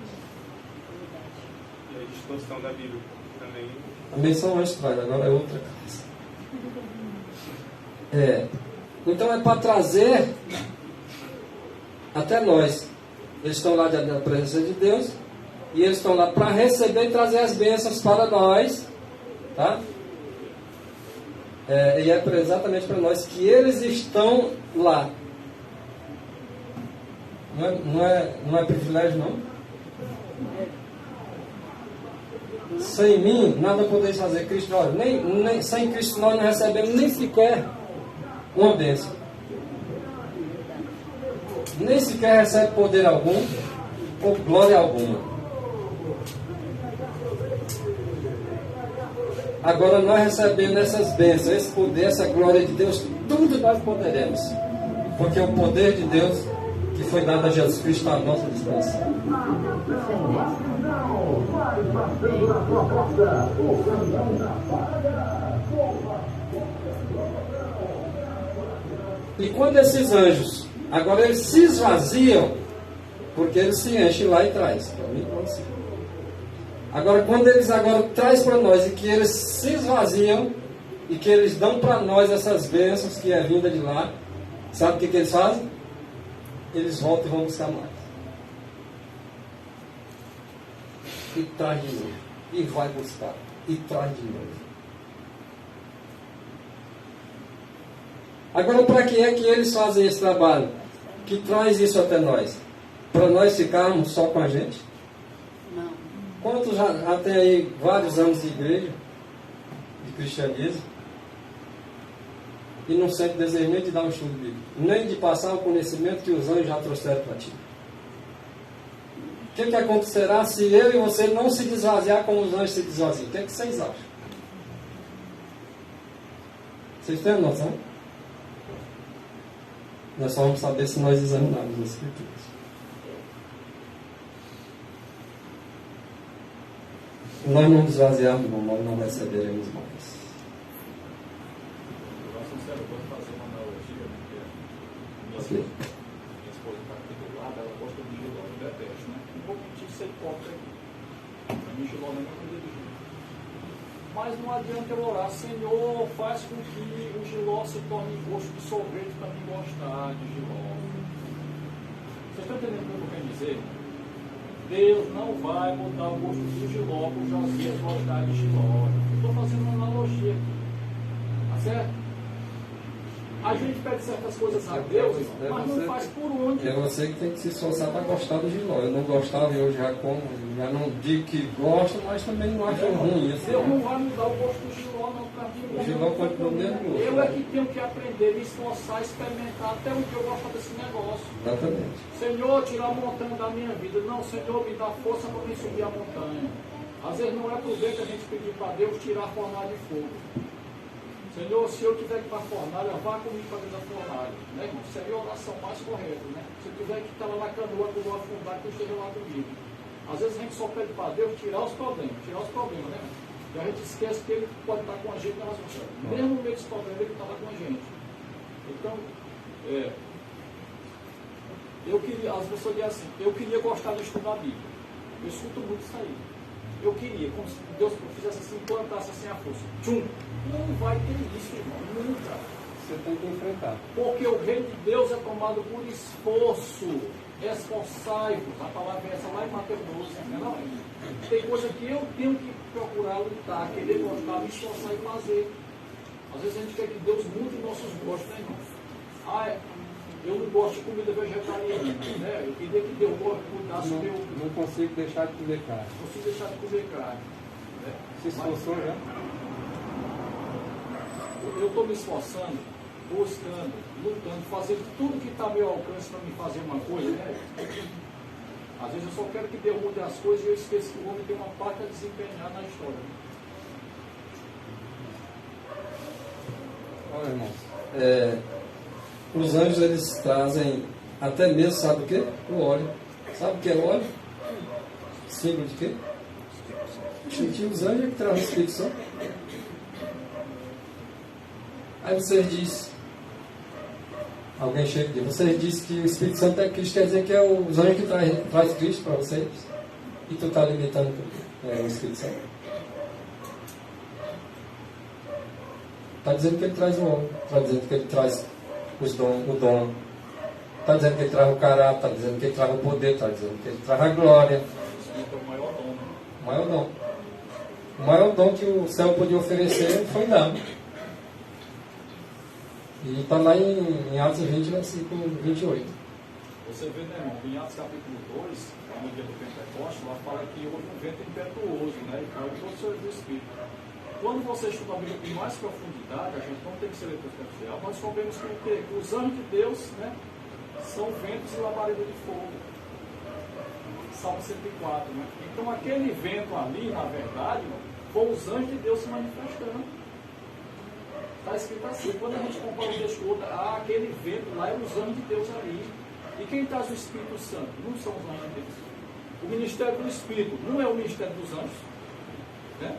E a distorção da Bíblia também. Também são anjos que trazem, agora é outra coisa. Então é para trazer até nós. Eles estão lá na presença de Deus e eles estão lá para receber e trazer as bênçãos para nós, tá? E é exatamente para nós que eles estão lá. Não é privilégio, não? Sem mim, nada podeis fazer. Cristo, olha, nem sem Cristo nós não recebemos nem sequer uma bênção. Nem sequer recebe poder algum ou glória alguma. Agora nós recebendo essas bênçãos, esse poder, essa glória de Deus, tudo nós poderemos. Porque o poder de Deus que foi dado a Jesus Cristo está à nossa disposição. E quando esses anjos, agora eles se esvaziam, porque eles se enchem lá e traz para mim e para você. Agora, quando eles agora trazem para nós e que eles se esvaziam e que eles dão para nós essas bênçãos que é vinda de lá, sabe o que eles fazem? Eles voltam e vão buscar mais. E traz de novo. E vai buscar. E traz de novo. Agora, para que é que eles fazem esse trabalho? Que traz isso até nós? Para nós ficarmos só com a gente? Não. Quantos já tem aí vários anos de igreja, de cristianismo, e não sente desejo nem de dar um estudo bíblico, nem de passar o conhecimento que os anjos já trouxeram para ti? O que acontecerá se eu e você não se desvaziar como os anjos se desvaziam? O que vocês acham? Vocês têm a noção? Nós só vamos saber se nós examinarmos as Escrituras. Se nós não nos vaziarmos, nós não receberemos mais. Eu acho sincero, eu vou fazer uma analogia, porque Ok. minha esposa está aqui do lado, ela gosta de giló, eu detesto, né? Não vou mentir ser hipócrita aqui. Para mim, giló nem é comida de giló. Mas não adianta eu orar, Senhor, faz com que o giló se torne gosto de sorvete para mim gostar de giló. Vocês estão entendendo o que eu quero dizer? Deus não vai botar o gosto do giló para o Josias gostar de giló. Estou fazendo uma analogia aqui. Tá certo? A gente pede certas coisas a Deus, mas não faz por onde. É você que tem que se esforçar para gostar do giló. Eu não gostava e eu já como. Já não digo que gosto, mas também não acho ruim. Assim, Deus não vai mudar o gosto do giló, não, para mim. O giló continua o mesmo gosto. Eu é que tenho que aprender, me esforçar, experimentar até onde eu gosto desse negócio. Exatamente. Senhor, tirar a montanha da minha vida. Não, Senhor, me dá força para mim subir a montanha. Às vezes não é prudente a gente pedir para Deus tirar a fornalha de fogo. Senhor, se eu tiver que ir para a fornalha, vá comigo para dentro da fornalha. Né, irmão? Seria a oração mais correta. Né? Se eu tiver que estar lá na canoa, que eu vou afundar, que eu esteja lá comigo. Às vezes a gente só pede para Deus tirar os problemas, né? E a gente esquece que Ele pode estar com a gente nas nossas. Mesmo no meio dos problemas, Ele está lá com a gente. Então, eu queria, as pessoas dizem assim, eu queria gostar de estudar a Bíblia. Eu escuto muito isso aí. Eu queria, como se Deus fizesse assim, plantasse assim a força. Tchum! Não vai ter isso, irmão. Nunca. Você tem que enfrentar. Porque o reino de Deus é tomado por esforço. Esforçai-vos. A palavra é essa lá em Mateus 12. Não é? Tem coisa que eu tenho que procurar lutar, querer gostar, me esforçar e fazer. Às vezes a gente quer que Deus mude nossos gostos, né, irmão? Eu não gosto de comida vegetariana, né? Eu queria que Deus mudasse o meu... Não consigo deixar de comer carne. Não consigo deixar de comer carne. Né? Se esforçou já? Eu estou me esforçando, buscando, lutando, fazendo tudo que está ao meu alcance para me fazer uma coisa, né? Às vezes eu só quero que Deus mude as coisas e eu esqueço que o homem tem uma parte a desempenhar na história. Olha, irmãos. Os anjos, eles trazem até mesmo, sabe o quê? O óleo. Sabe o que é o óleo? Símbolo de quê? Os anjos é que trazem o Espírito Santo. Aí vocês dizem, alguém chega e diz, vocês dizem que o Espírito Santo é Cristo, quer dizer que é os anjos que traz Cristo para vocês? E tu está limitando o Espírito Santo? Está dizendo que ele traz o homem, está dizendo que ele traz o dom, está dizendo que ele traz o caráter, está dizendo que ele traz o poder, está dizendo que ele traz a glória. Então, o maior dom, né? O maior dom. O maior dom que o céu podia oferecer foi dado. E está lá em Atos 20, versículo 28. Você vê, né, irmão, em Atos capítulo 2, no dia do Pentecostes, lá fala que houve um vento impetuoso, né, e caiu todo o seu Espírito. Quando você estuda a Bíblia com mais profundidade, a gente não tem que ser leitor superficial, nós sabemos que os anjos de Deus, né, são ventos e labareda de fogo. Salmo 104, né? Então aquele vento ali, na verdade, foram os anjos de Deus se manifestando. Está escrito assim, quando a gente compara o texto outro, aquele vento lá é os anjos de Deus ali. E quem traz o Espírito Santo? Não são os anjos de Deus. O ministério do Espírito não é o ministério dos anjos. Né?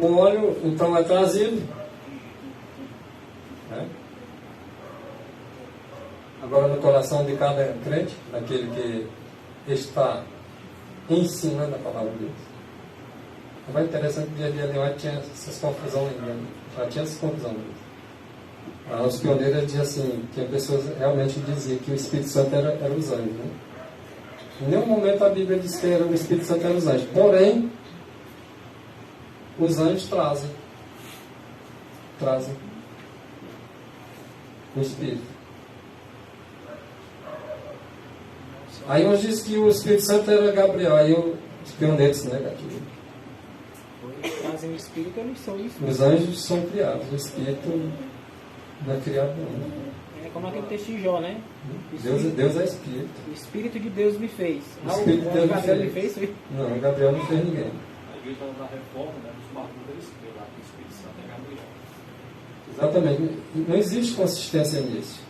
O óleo, então, é trazido. Né? Agora, no coração de cada crente, daquele que está ensinando a palavra de Deus. Vai interessante que o dia a dia tinha essas confusões, né? Já tinha essas confusões. Os pioneiros diziam assim, que as pessoas realmente diziam que o Espírito Santo era os anjos. Né? Em nenhum momento a Bíblia diz que o Espírito Santo era os anjos. Porém, os anjos trazem o Espírito. Aí uns dizem que o Espírito Santo era Gabriel, aí os pioneiros negativos. Trazem o Espírito, eles são o Espírito. Os anjos são criados, o Espírito não é criado não. É como aquele texto de Jó, né? Deus é Espírito. O Espírito de Deus me fez. O Espírito de Deus Gabriel me fez? Não, Gabriel não fez ninguém. igreja da reforma, né, dos Marcos da Estrela, lá que o Espírito Santo é Gabriel. Exatamente. Não existe consistência nisso.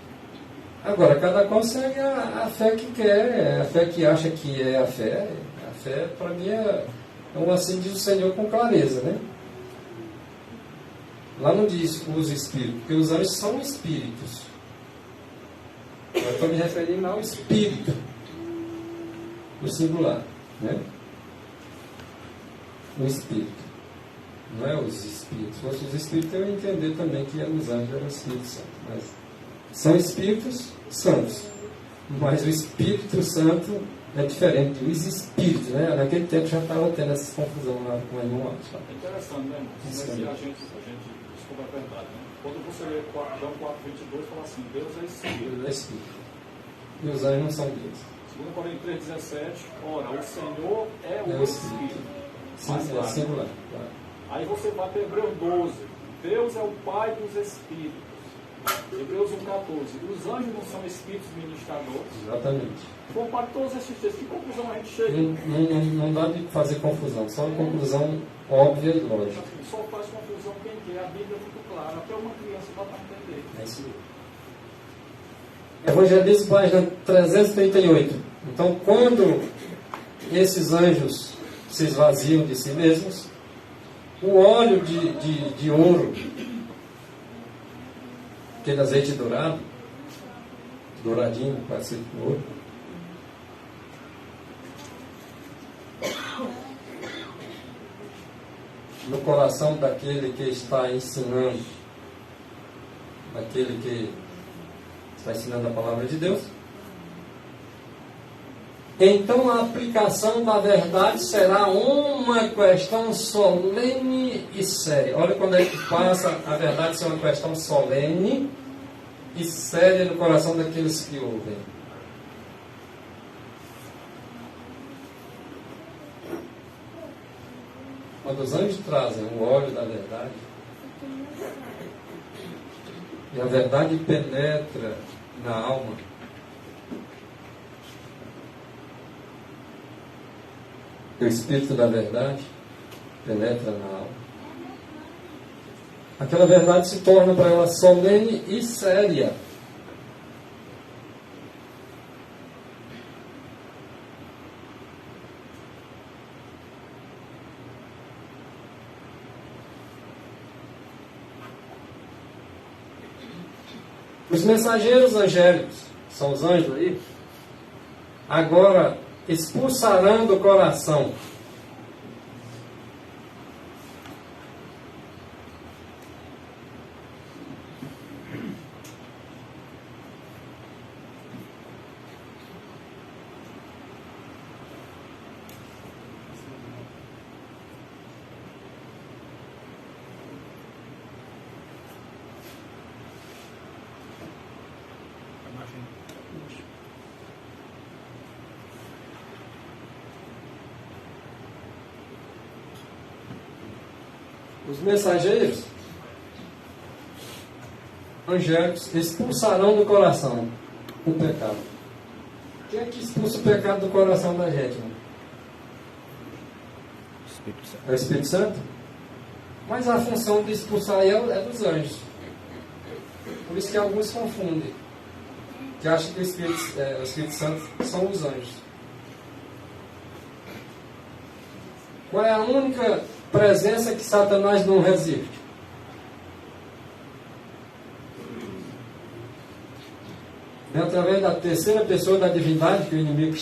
Agora, cada qual segue a fé que quer, a fé que acha que é a fé. A fé, para mim, assim diz o Senhor com clareza, né? Lá não diz os espíritos, porque os anjos são espíritos. Eu estou me referindo ao espírito, o singular, né? O espírito. Não é os espíritos. Se fosse os espíritos, eu ia entender também que os anjos eram espíritos santos. Mas são espíritos santos. Mas o Espírito Santo é diferente dos espíritos, né? Naquele tempo já estava tendo essa confusão lá com o irmão Alves. É interessante, né, irmão? Mas a gente desculpa a verdade, né? Quando você lê João 4:22, fala assim: Deus é Espírito. Deus é espírito. E os anjos não são Deus. 2 Coríntios 3:17, ora, o Senhor é o Espírito. Sim, Mais é claro. singular. Claro. Aí você vai para Hebreus 12. Deus é o Pai dos Espíritos. Hebreus 1:14. Os anjos não são espíritos ministradores. Exatamente. Compare todos esses textos. Que conclusão a gente chega? Não dá de fazer confusão. Só uma conclusão óbvia e lógica. Só faz confusão quem quer. A Bíblia é muito clara. Até uma criança dá para entender. É isso mesmo. Evangelismo, página 338. Então, quando esses anjos se esvaziam de si mesmos, o óleo de ouro, aquele azeite dourado, douradinho, parecido com ouro, no coração daquele que está ensinando, daquele que está ensinando a palavra de Deus, então a aplicação da verdade será uma questão solene e séria. Olha quando é que passa a verdade ser uma questão solene e séria no coração daqueles que ouvem. Quando os anjos trazem o óleo da verdade, e a verdade penetra na alma, o Espírito da verdade penetra na alma, aquela verdade se torna para ela solene e séria. Os mensageiros angélicos, são os anjos aí, agora expulsarão do coração os mensageiros angélicos expulsarão do coração o pecado. Quem é que expulsa o pecado do coração da gente? Né? É o Espírito Santo? Mas a função de expulsar é dos anjos. Por isso que alguns confundem. Que acham que o Espírito Santo são os anjos. Qual é a única presença que Satanás não resiste? É através da terceira pessoa da divindade que o inimigo...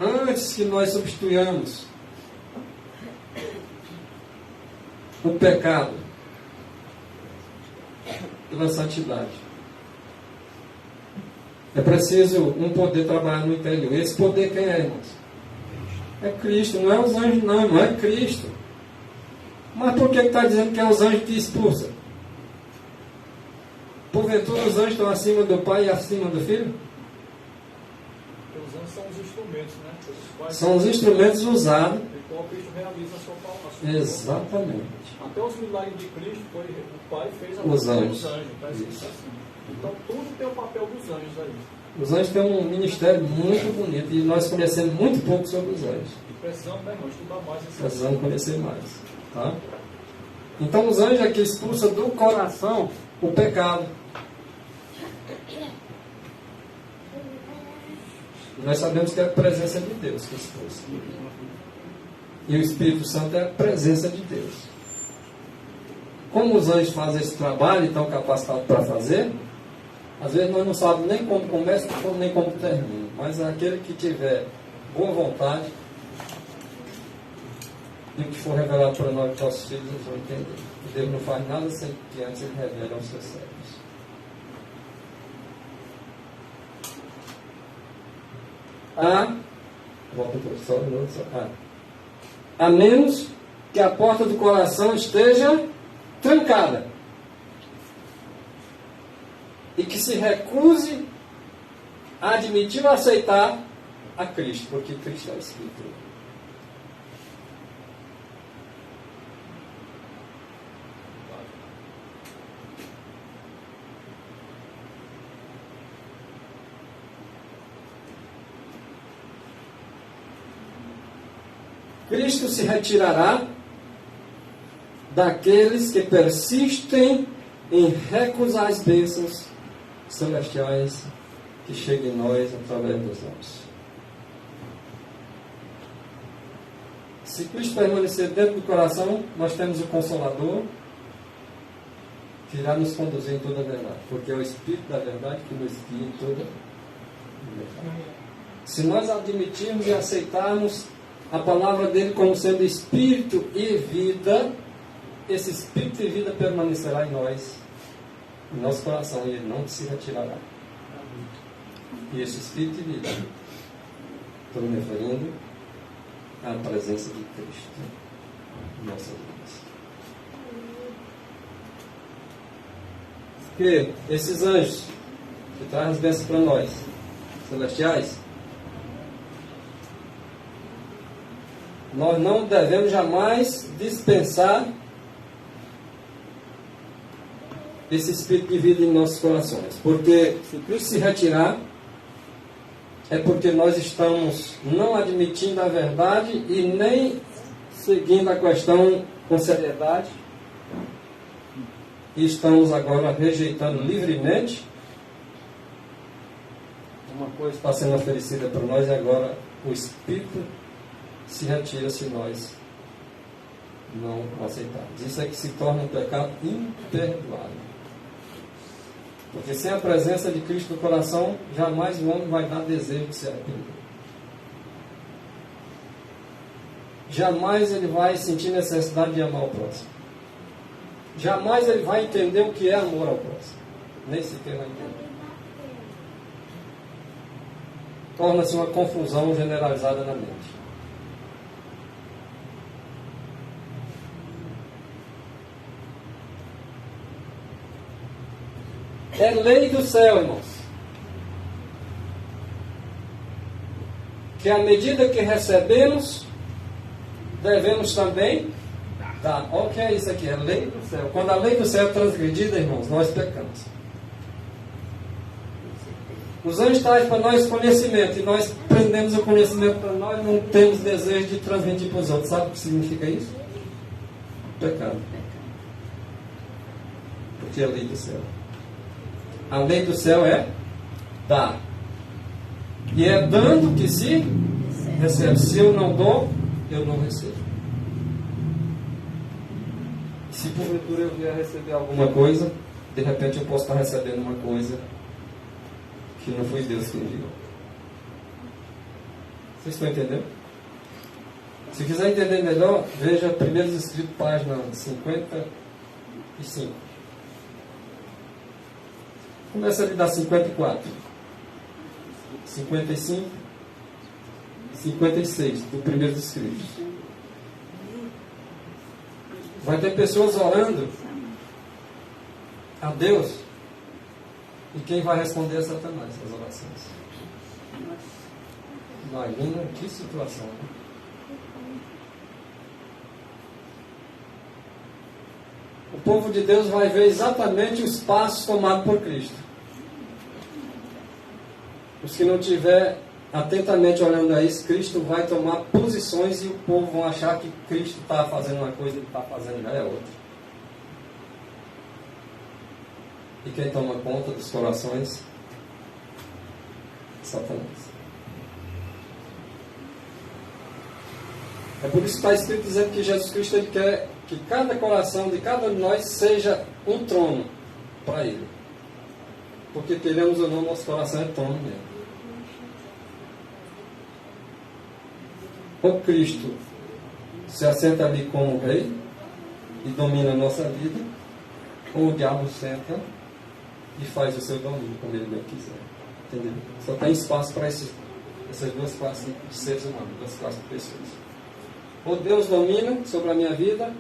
Antes que nós substituamos o pecado pela santidade, é preciso um poder trabalhar no interior. Esse poder quem é, irmãos? É Cristo, não é os anjos não é Cristo. Mas por que está dizendo que é os anjos que expulsam? Porventura os anjos estão acima do Pai e acima do Filho? Porque os anjos são os instrumentos, né? São os instrumentos usados. E qual Cristo realiza a sua palavra. Exatamente. Até os milagres de Cristo, o Pai fez a Os palavra anjos. dos anjos. Tá escrito assim. Então tudo tem o papel dos anjos aí. Os anjos têm um ministério muito bonito e nós conhecemos muito pouco sobre os anjos. Precisamos, né, irmão, estudar mais esse Precisamos conhecer mais. Tá? Então os anjos aqui expulsam do coração o pecado. Nós sabemos que é a presença de Deus que expulsa. E o Espírito Santo é a presença de Deus. Como os anjos fazem esse trabalho e estão capacitados para fazer, às vezes nós não sabemos nem como começa, nem como termina. Mas aquele que tiver boa vontade, e o que for revelado para nós, para nossos filhos, eles vão entender. E Deus não faz nada sem que antes ele revele aos seus servos. Volta um pouco, só um minuto. A menos que a porta do coração esteja trancada. E que se recuse a admitir ou aceitar a Cristo, porque Cristo é o Espírito. Cristo se retirará daqueles que persistem em recusar as bênçãos celestiais que chegam em nós através dos anjos. Se Cristo permanecer dentro do coração, nós temos o Consolador que irá nos conduzir em toda a verdade, porque é o Espírito da verdade que nos guia em toda a verdade. Se nós admitirmos e aceitarmos a palavra dele como sendo Espírito e vida, esse Espírito e vida permanecerá em nós, em nosso coração, e ele não se retirará. E esse Espírito e vida, estou me referindo à presença de Cristo em nossas vidas. Porque esses anjos que trazem as bênçãos para nós, celestiais, nós não devemos jamais dispensar esse Espírito de vida em nossos corações. Porque se Cristo se retirar, é porque nós estamos não admitindo a verdade e nem seguindo a questão com seriedade. E estamos agora rejeitando livremente uma coisa que está sendo oferecida para nós, e agora o Espírito se retira se nós não aceitarmos. Isso é que se torna um pecado imperdoável. Porque sem a presença de Cristo no coração, jamais o homem vai dar desejo de se arrepender. Jamais ele vai sentir necessidade de amar o próximo. Jamais ele vai entender o que é amor ao próximo. Nem sequer vai entender. Torna-se uma confusão generalizada na mente. É lei do céu, irmãos, que à medida que recebemos, devemos também dar. Olha o que é isso aqui, é lei do céu. Quando a lei do céu é transgredida, irmãos, nós pecamos. Os anjos trazem para nós conhecimento, e nós prendemos o conhecimento para nós, não temos desejo de transmitir para os outros. Sabe o que significa isso? Pecado. Porque é a lei do céu. A lei do céu é dar. E é dando que se recebe. Se eu não dou, eu não recebo. Se porventura eu vier receber alguma coisa, de repente eu posso estar recebendo uma coisa que não foi Deus que enviou. Vocês estão entendendo? Se quiser entender melhor, veja Primeiros Escritos, página 55. Começa ali da 54, 55 e 56 do Primeiros Escritos. Vai ter pessoas orando a Deus, e quem vai responder é Satanás as orações. Imagina que situação, né? O povo de Deus vai ver exatamente os passos tomados por Cristo. Os que não tiver atentamente olhando a isso, Cristo vai tomar posições e o povo vão achar que Cristo está fazendo uma coisa e ele está fazendo já é outra. E quem toma conta dos corações? Satanás. É por isso que está escrito dizendo que Jesus Cristo ele quer que cada coração de cada um de nós seja um trono para Ele. Porque queremos ou não, nosso coração é trono mesmo. Ou Cristo se assenta ali como rei e domina a nossa vida, ou o diabo senta e faz o seu domínio como ele bem quiser. Entendeu? Só tem espaço para essas duas classes de seres humanos, duas classes de pessoas. Ou Deus domina sobre a minha vida,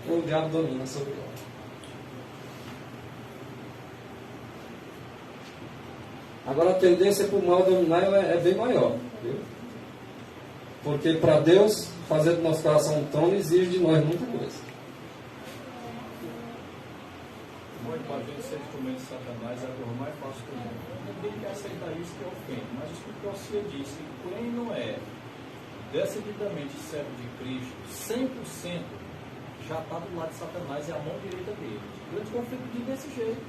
ou o diabo domina sobre ela. Agora a tendência para o mal dominar é bem maior. Viu? Porque para Deus fazer do nosso coração um trono exige de nós muita coisa. Muito para gente ser instrumento de Satanás é a coisa mais fácil do mundo. Ninguém quer aceitar isso que ofende, mas isso que o profecia diz, que quem não é decididamente servo de Cristo, 100% já está do lado de Satanás e a mão direita dele. O grande conflito diz desse jeito.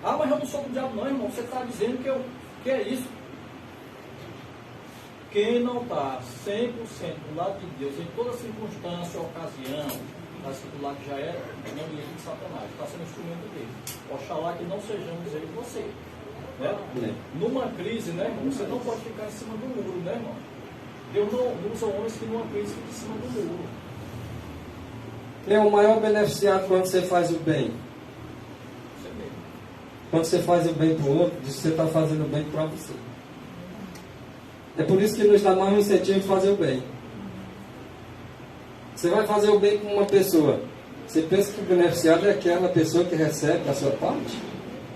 Ah, mas eu não sou do diabo não, irmão. Você está dizendo que é isso. Quem não está 100% do lado de Deus, em toda circunstância, ocasião, está escrito lá que já é mão direita de Satanás, está sendo instrumento dele. Oxalá que não sejamos ele e você. Né? Numa crise, né, irmão, você não pode ficar em cima do muro, né, irmão? Deus não usa homens que numa crise ficam em cima do muro. Quem é o maior beneficiado quando você faz o bem? Você mesmo. Quando você faz o bem para o outro, diz que você está fazendo o bem para você. É por isso que nos dá mais um incentivo de fazer o bem. Você vai fazer o bem com uma pessoa. Você pensa que o beneficiado é aquela pessoa que recebe a sua parte?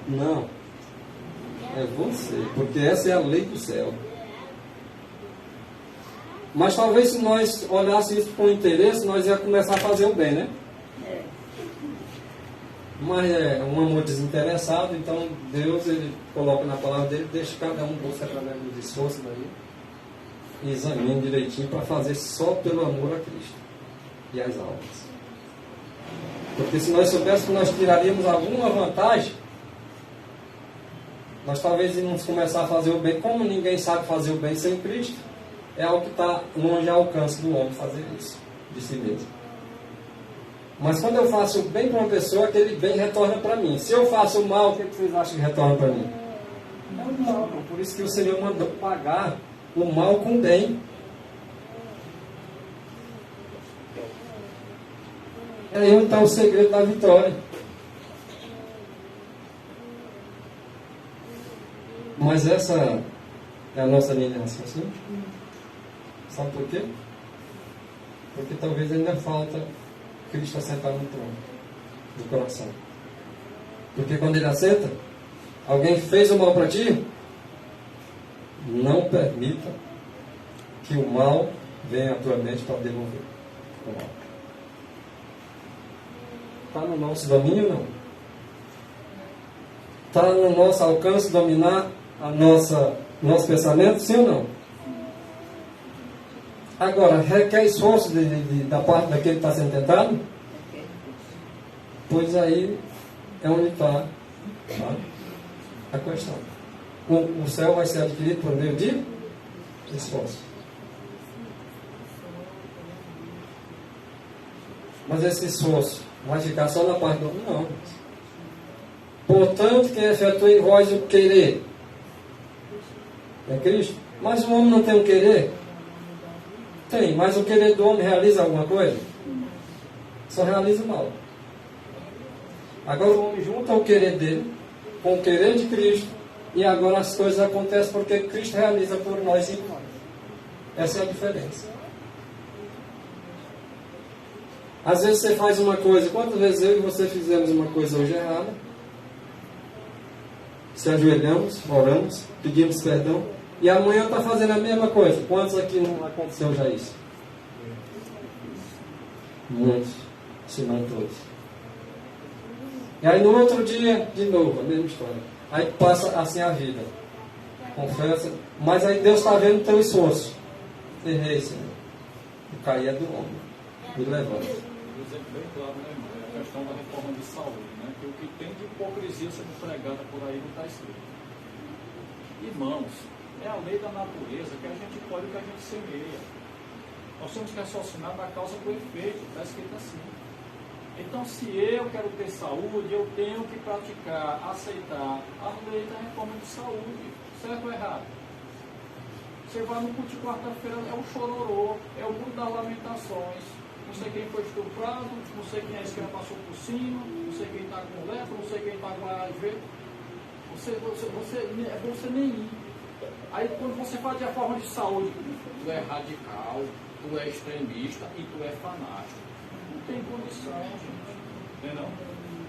Não. É você. Porque essa é a lei do céu. Mas talvez se nós olhássemos isso com interesse, nós ia começar a fazer o bem, né? Mas é um amor desinteressado, então Deus ele coloca na palavra dele, deixa cada um buscar através dos esforços daí e examine direitinho para fazer só pelo amor a Cristo e as almas. Porque se nós soubéssemos que nós tiraríamos alguma vantagem, nós talvez íamos começar a fazer o bem. Como ninguém sabe fazer o bem sem Cristo, é algo que está longe ao alcance do homem fazer isso, de si mesmo. Mas quando eu faço o bem para uma pessoa, aquele bem retorna para mim. Se eu faço o mal, o que vocês acham que retorna para mim? É o mal. Por isso que o Senhor mandou pagar o mal com o bem. E aí está o segredo da vitória. Mas essa é a nossa linha de raciocínio. Sabe por quê? Porque talvez ainda falta Cristo assentar no trono do coração. Porque quando ele assenta, alguém fez o mal para ti, não permita que o mal venha à tua mente para devolver o mal. Está no nosso domínio ou não? Está no nosso alcance dominar nosso pensamento, sim ou não? Agora, requer esforço da parte daquele que está sendo tentado? Pois aí é onde está a questão. O céu vai ser adquirido por meio de esforço. Mas esse esforço vai ficar só na parte do homem? Não. Portanto, quem efetua em vós o querer é Cristo. Mas o homem não tem o querer? Tem, mas o querer do homem realiza alguma coisa? Só realiza o mal. Agora o homem junta o querer dele com o querer de Cristo, e agora as coisas acontecem porque Cristo realiza por nós e por nós. Essa é a diferença. Às vezes você faz uma coisa, quantas vezes eu e você fizemos uma coisa hoje errada, se ajoelhamos, oramos, pedimos perdão, e amanhã está fazendo a mesma coisa. Quantos aqui não aconteceu já isso? Muitos, se não todos. E aí no outro dia, de novo, a mesma história. Aí passa assim a vida. Confessa. Mas aí Deus está vendo o teu esforço. Errei, Senhor. O cair é do homem. Me levanta. Um exemplo bem claro, né, irmão? É a questão da reforma de saúde, né? Que o que tem de hipocrisia sendo pregada por aí não está escrito. Irmãos, é a lei da natureza que a gente colhe o que a gente semeia. Nós temos que raciocinar da causa com o efeito, está escrito assim. Então, se eu quero ter saúde, eu tenho que praticar, aceitar a lei da reforma de saúde. Certo ou errado? Você vai no culto de quarta-feira, é o chororô, é o mundo das lamentações. Não sei quem foi estuprado, não sei quem a esquerda passou por cima, não sei quem está com lepra, não sei quem está com HIV. É bom você nem ir. Aí quando você fala de reforma de saúde, tu é radical, tu é extremista e tu é fanático. Não tem condição, gente. Entendeu?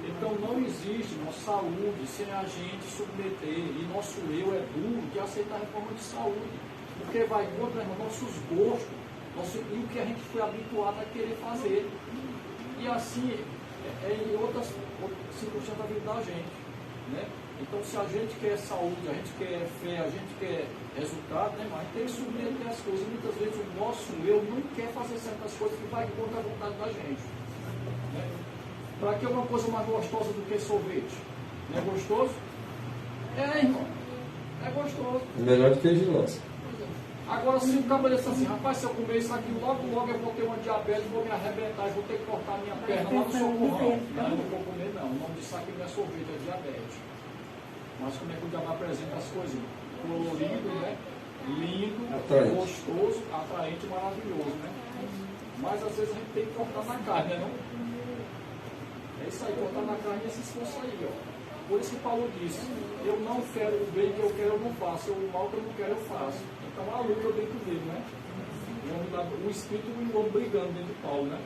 Então não existe nossa saúde sem a gente submeter, e nosso eu é duro de aceitar a reforma de saúde. Porque vai contra nossos gostos, e o que a gente foi habituado a querer fazer. E assim em outras circunstâncias da vida da gente. Né? Então, se a gente quer saúde, a gente quer fé, a gente quer resultado, né? Mas tem que submeter as coisas. Muitas vezes o nosso eu não quer fazer certas coisas que vai contra a vontade da gente. Né? Para que uma coisa mais gostosa do que sorvete? Não é gostoso? É, irmão. É gostoso. Melhor do que gilócio. Agora, se o cabelo diz assim, rapaz, se eu comer isso aqui, logo eu vou ter uma diabetes, vou me arrebentar, vou ter que cortar minha perna lá no socorrão. Não, eu não vou comer não. O nome disso aqui não é sorvete, é diabetes. Mas como é que o diabo apresenta as coisas? Colorido, né? Lindo, atraente, gostoso, atraente, maravilhoso, né? Mas às vezes a gente tem que cortar na carne, né? Não? É isso aí, cortar na carne e esse esforço aí, ó. Por isso que Paulo disse, eu não quero o bem que eu quero, eu não faço. O mal que eu não quero, eu faço. Então a luta dentro dele, né? O espírito e o homem brigando dentro de Paulo, né?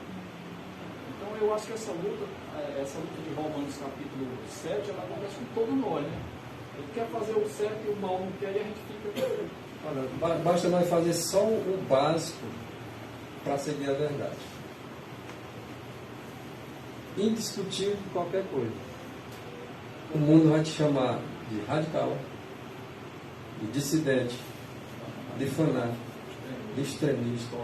Então eu acho que essa luta de Romanos capítulo 7, ela acontece com todo nós, né? Ele quer fazer o certo e o mal não quer, e a gente fica... Olha, basta nós fazer só o básico para seguir a verdade. Indiscutível de qualquer coisa. O mundo vai te chamar de radical, de dissidente, de fanático, de extremista,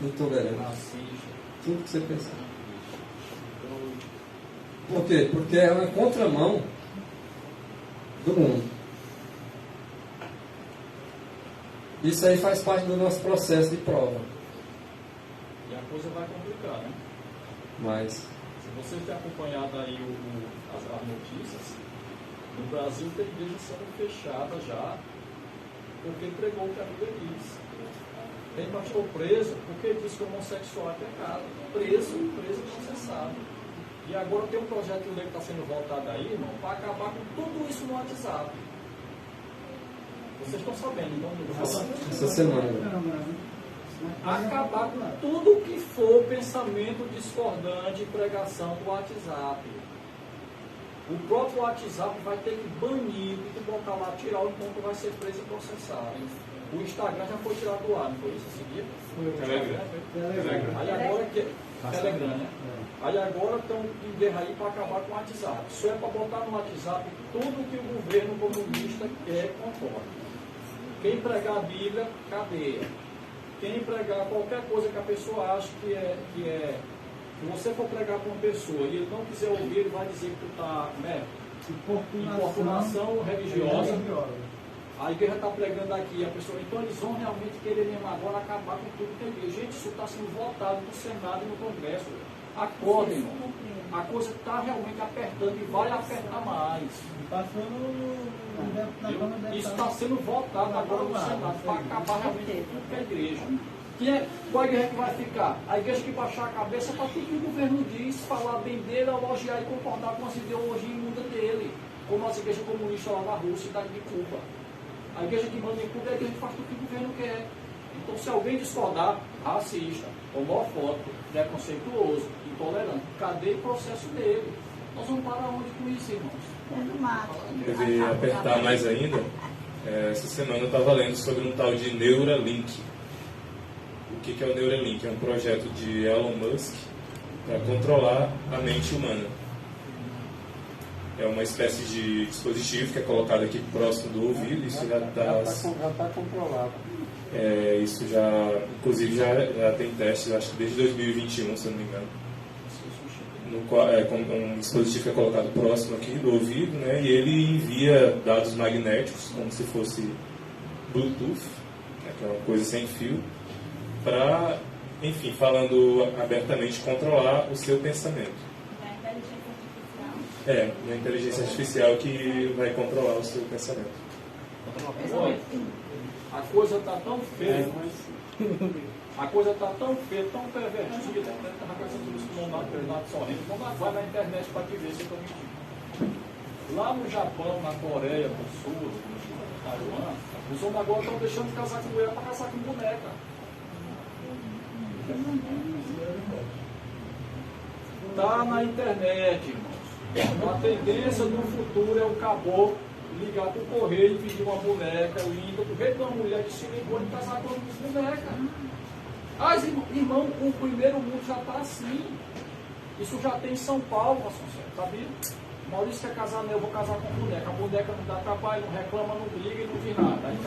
intolerante, racista, tudo que você pensar. Por quê? Porque é uma contramão do mundo. Isso aí faz parte do nosso processo de prova. E a coisa vai complicar, né? Mas, se você tem acompanhado aí as notícias, no Brasil tem igreja sendo fechada já, porque pregou o que a Bíblia diz. Tem pastor preso porque diz que o homossexual é pecado. Preso e processado. E agora tem um projeto de lei que está sendo votado aí, irmão, para acabar com tudo isso no WhatsApp. Vocês estão sabendo, então? essa semana. Acabar com tudo que for pensamento discordante e pregação do WhatsApp. O próprio WhatsApp vai ter que banir e botar lá, tirar o encontro, vai ser preso e processado. O Instagram já foi tirado do ar, não foi isso esse dia? Telegram. Aí agora Telegram, né? Aí agora estão em guerra aí para acabar com o WhatsApp. Isso é para botar no WhatsApp tudo que o governo comunista quer conforme. Quem pregar a Bíblia, cadeia. Quem pregar qualquer coisa que a pessoa acha que é se você for pregar para uma pessoa e ele não quiser ouvir, ele vai dizer que tu está, né? Importunação religiosa. A igreja está pregando aqui, a pessoa, então eles vão realmente querer mesmo agora acabar com tudo que é igreja. Gente, isso está sendo votado no Senado e no Congresso. Acordem, irmão. A coisa está realmente apertando e vai apertar mais. Isso está sendo votado agora no Senado para acabar realmente com tudo que é igreja. Qual a igreja que vai ficar? A igreja que baixar a cabeça para tudo que o governo diz, falar bem dele, elogiar e concordar com as ideologias imundas dele, como as igrejas comunistas lá na Rússia e daqui de Cuba. A igreja que manda em Cuba é a igreja que faz tudo que o governo quer. Então, se alguém discordar, racista, homofóbico, preconceituoso, intolerante, cadê o processo dele? Nós vamos para onde com isso, irmãos? Deve apertar mais ainda. Essa semana eu estava lendo sobre um tal de Neuralink. O que é o Neuralink? É um projeto de Elon Musk para controlar a mente humana. É uma espécie de dispositivo que é colocado aqui próximo do ouvido. Isso já está controlado. Isso já, inclusive, já tem testes, acho que desde 2021, se eu não me engano. No qual, um dispositivo que é colocado próximo aqui do ouvido, né, e ele envia dados magnéticos, como se fosse Bluetooth, né, que é uma coisa sem fio, para, enfim, falando abertamente, controlar o seu pensamento. Uma inteligência artificial que vai controlar o seu pensamento. Olha, a coisa está tão feia, a coisa está tão feia, tão pervertida, a coisa tudo isso que não dá sorrindo. Não vai na internet para te ver se eu estou mentindo. Lá no Japão, na Coreia do Sul, no Taiwan, os homens agora estão deixando de casar com mulher para casar com boneca. Está na internet, irmãos. A tendência do futuro é o caboclo ligar para o correio e pedir uma boneca linda, do jeito de uma mulher de silicone e casar com uma boneca. Mas, irmão, o primeiro mundo já está assim. Isso já tem em São Paulo, sabia? Maurício quer casar, eu vou casar com a boneca. A boneca não dá trabalho, não reclama, não briga e não diz nada. Aí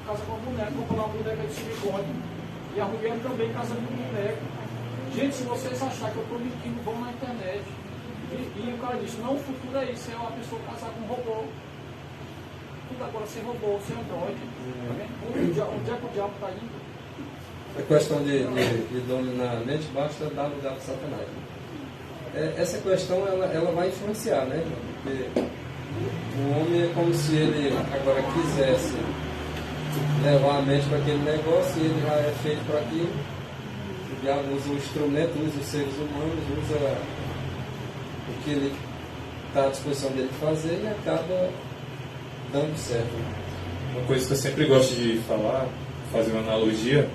casa com a boneca, compra uma boneca de silicone. E a mulher também casa com boneca. Gente, se vocês acharem que eu estou mentindo, vão na internet. E o cara disse, não, o futuro é isso, é uma pessoa casar com um robô. Tudo agora ser robô, ser androide. Onde é que o diabo está indo? A questão de dominar a mente, basta dar lugar para Satanás. Essa questão ela vai influenciar, né? Porque o homem é como se ele agora quisesse levar a mente para aquele negócio e ele já é feito para aquilo. O diabo usa o instrumento, usa os seres humanos, usa o que ele está à disposição dele fazer e acaba dando certo. Uma coisa que eu sempre gosto de falar, fazer uma analogia,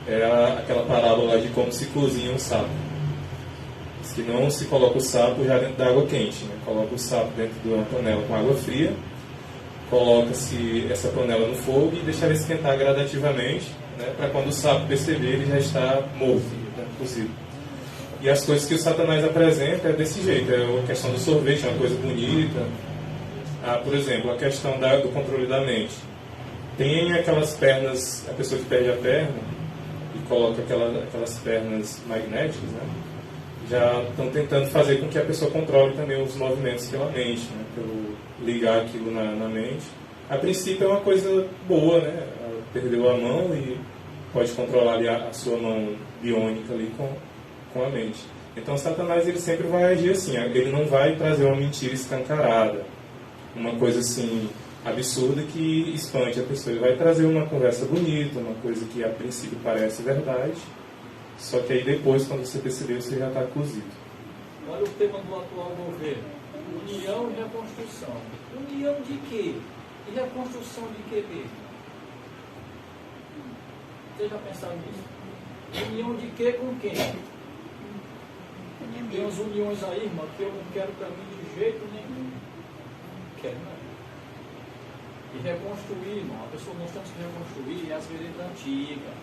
é aquela parábola de como se cozinha um sapo. Diz que não se coloca o sapo já dentro da água quente, né? Coloca o sapo dentro de uma panela com água fria, coloca-se essa panela no fogo e deixa ela esquentar gradativamente, né? Para quando o sapo perceber, ele já está morto, né? Cozido. E as coisas que o Satanás apresenta é desse jeito, é a questão do sorvete, é uma coisa bonita. Por exemplo, a questão do controle da mente. Tem aquelas pernas, a pessoa que perde a perna e coloca aquelas pernas magnéticas, né? Já estão tentando fazer com que a pessoa controle também os movimentos pela mente, né? Pelo ligar aquilo na mente. A princípio é uma coisa boa, né? Ela perdeu a mão e pode controlar ali a sua mão biônica ali com a mente. Então Satanás ele sempre vai agir assim, ele não vai trazer uma mentira escancarada, uma coisa assim absurda que espante a pessoa. Ele vai trazer uma conversa bonita, uma coisa que a princípio parece verdade, só que aí depois, quando você perceber, você já está cozido. Olha o tema do atual governo: união e reconstrução. União de quê? E reconstrução de quê mesmo? Vocês já pensaram nisso? União de quê com quem? Tem umas uniões aí, irmão, que eu não quero para mim de jeito nenhum. Não quero, não. E reconstruir, irmão, a pessoa nós temos que reconstruir as veredas antigas,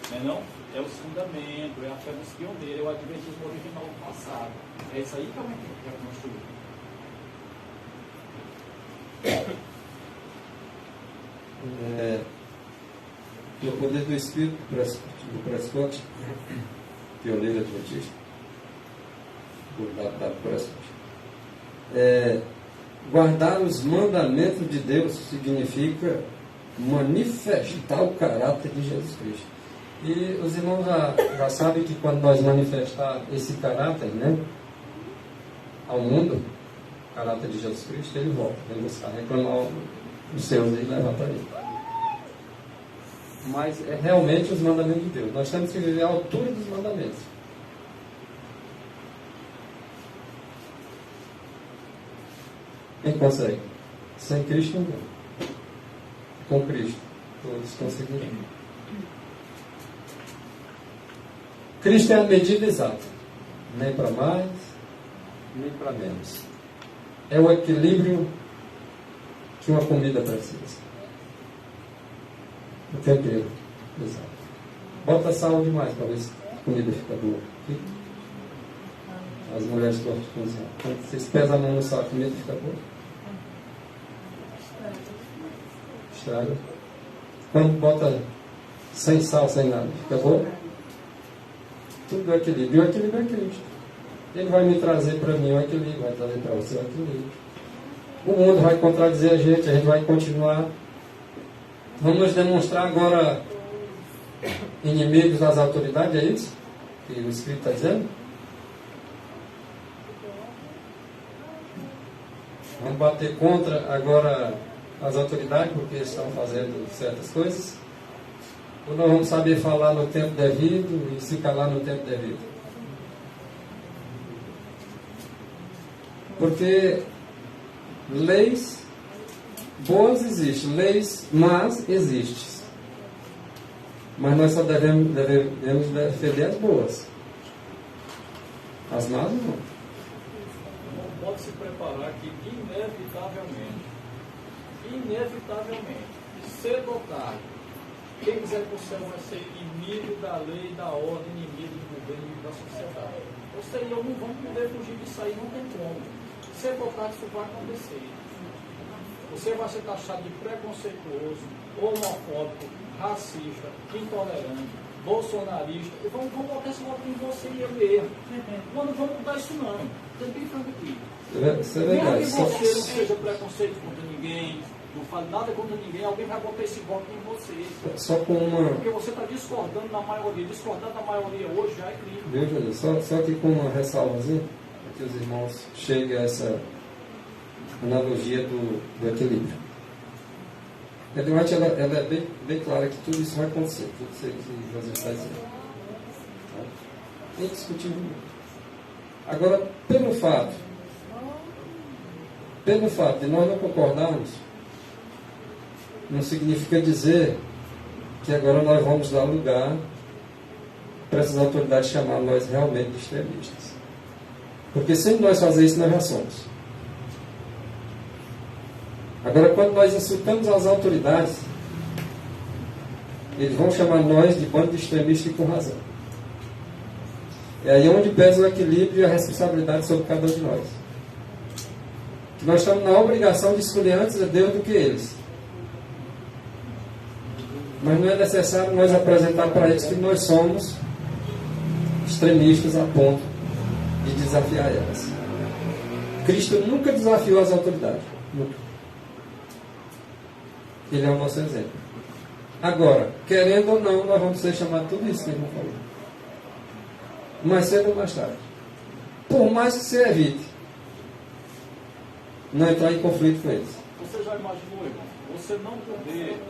não é não? É os fundamentos, é a fé dos pioneiros, é o adventismo original do passado. É isso aí que eu tenho que reconstruir. No poder do Espírito do Prescott, pioneiro adventista, do W. Prescott, guardar os mandamentos de Deus significa manifestar o caráter de Jesus Cristo. E os irmãos já sabem que quando nós manifestar esse caráter, né, ao mundo, o caráter de Jesus Cristo, ele volta, vem buscar, reclamar os seus e levar para ele. Mas é realmente os mandamentos de Deus. Nós temos que viver à altura dos mandamentos. Quem consegue? Sem Cristo não. Com Cristo todos conseguirão. Cristo é a medida exata. Nem para mais, nem para menos. É o equilíbrio que uma comida precisa. O tempero exato. Bota sal demais para ver se a comida fica boa. as mulheres que gostam de cozinhar. Quando vocês pesam a mão no saco, comida fica boa. Estraga. Quando bota sem sal, sem nada, fica bom? Tudo é equilíbrio. E o equilíbrio é Cristo. Ele vai me trazer para mim o equilíbrio, vai trazer para você o equilíbrio. O mundo vai contradizer a gente vai continuar. Vamos demonstrar agora inimigos das autoridades, é isso? Que o Espírito está dizendo? Vamos bater contra agora as autoridades porque estão fazendo certas coisas? Ou nós vamos saber falar no tempo devido e se calar no tempo devido? Porque leis boas existem, leis más existem. Mas nós só devemos defender as boas. As más não. Pode se preparar que inevitavelmente, cedo ou tarde, quem quiser para o céu vai ser inimigo da lei, da ordem, inimigo do governo e da sociedade. Você e eu não vamos poder fugir disso aí, não tem como. Cedo ou tarde isso vai acontecer. Você vai ser taxado de preconceituoso, homofóbico, racista, intolerante, bolsonarista. E vamos botar esse voto em você e eu mesmo. Não vamos mudar isso não. Tem bem franco aqui. Isso é verdade. Mesmo que você não seja preconceito contra ninguém, não fale nada contra ninguém, alguém vai botar esse voto em você. Só com uma... Porque você está discordando da maioria. Discordando da maioria hoje já é crime. Viu, Jesus? Só que com uma ressalvazinha, para que os irmãos cheguem a essa analogia do equilíbrio. A Ellen White, ela é bem clara que tudo isso vai acontecer, tudo isso que José está dizendo. É indiscutível. Agora, pelo fato de nós não concordarmos, não significa dizer que agora nós vamos dar lugar para essas autoridades chamar nós realmente de extremistas. Porque se nós fazer isso, nós já somos. Agora, quando nós insultamos as autoridades, eles vão chamar nós de bando de extremistas e com razão. É aí onde pesa o equilíbrio e a responsabilidade sobre cada um de nós. Que nós estamos na obrigação de escolher antes a Deus do que eles. Mas não é necessário nós apresentar para eles que nós somos extremistas a ponto de desafiar elas. Cristo nunca desafiou as autoridades. Nunca. Ele é o nosso exemplo. Agora, querendo ou não, nós vamos ser chamados tudo isso que ele não falou. Mais cedo ou mais tarde. Por mais que você evite não entrar em conflito com eles. Você já imaginou, irmão? Você não poder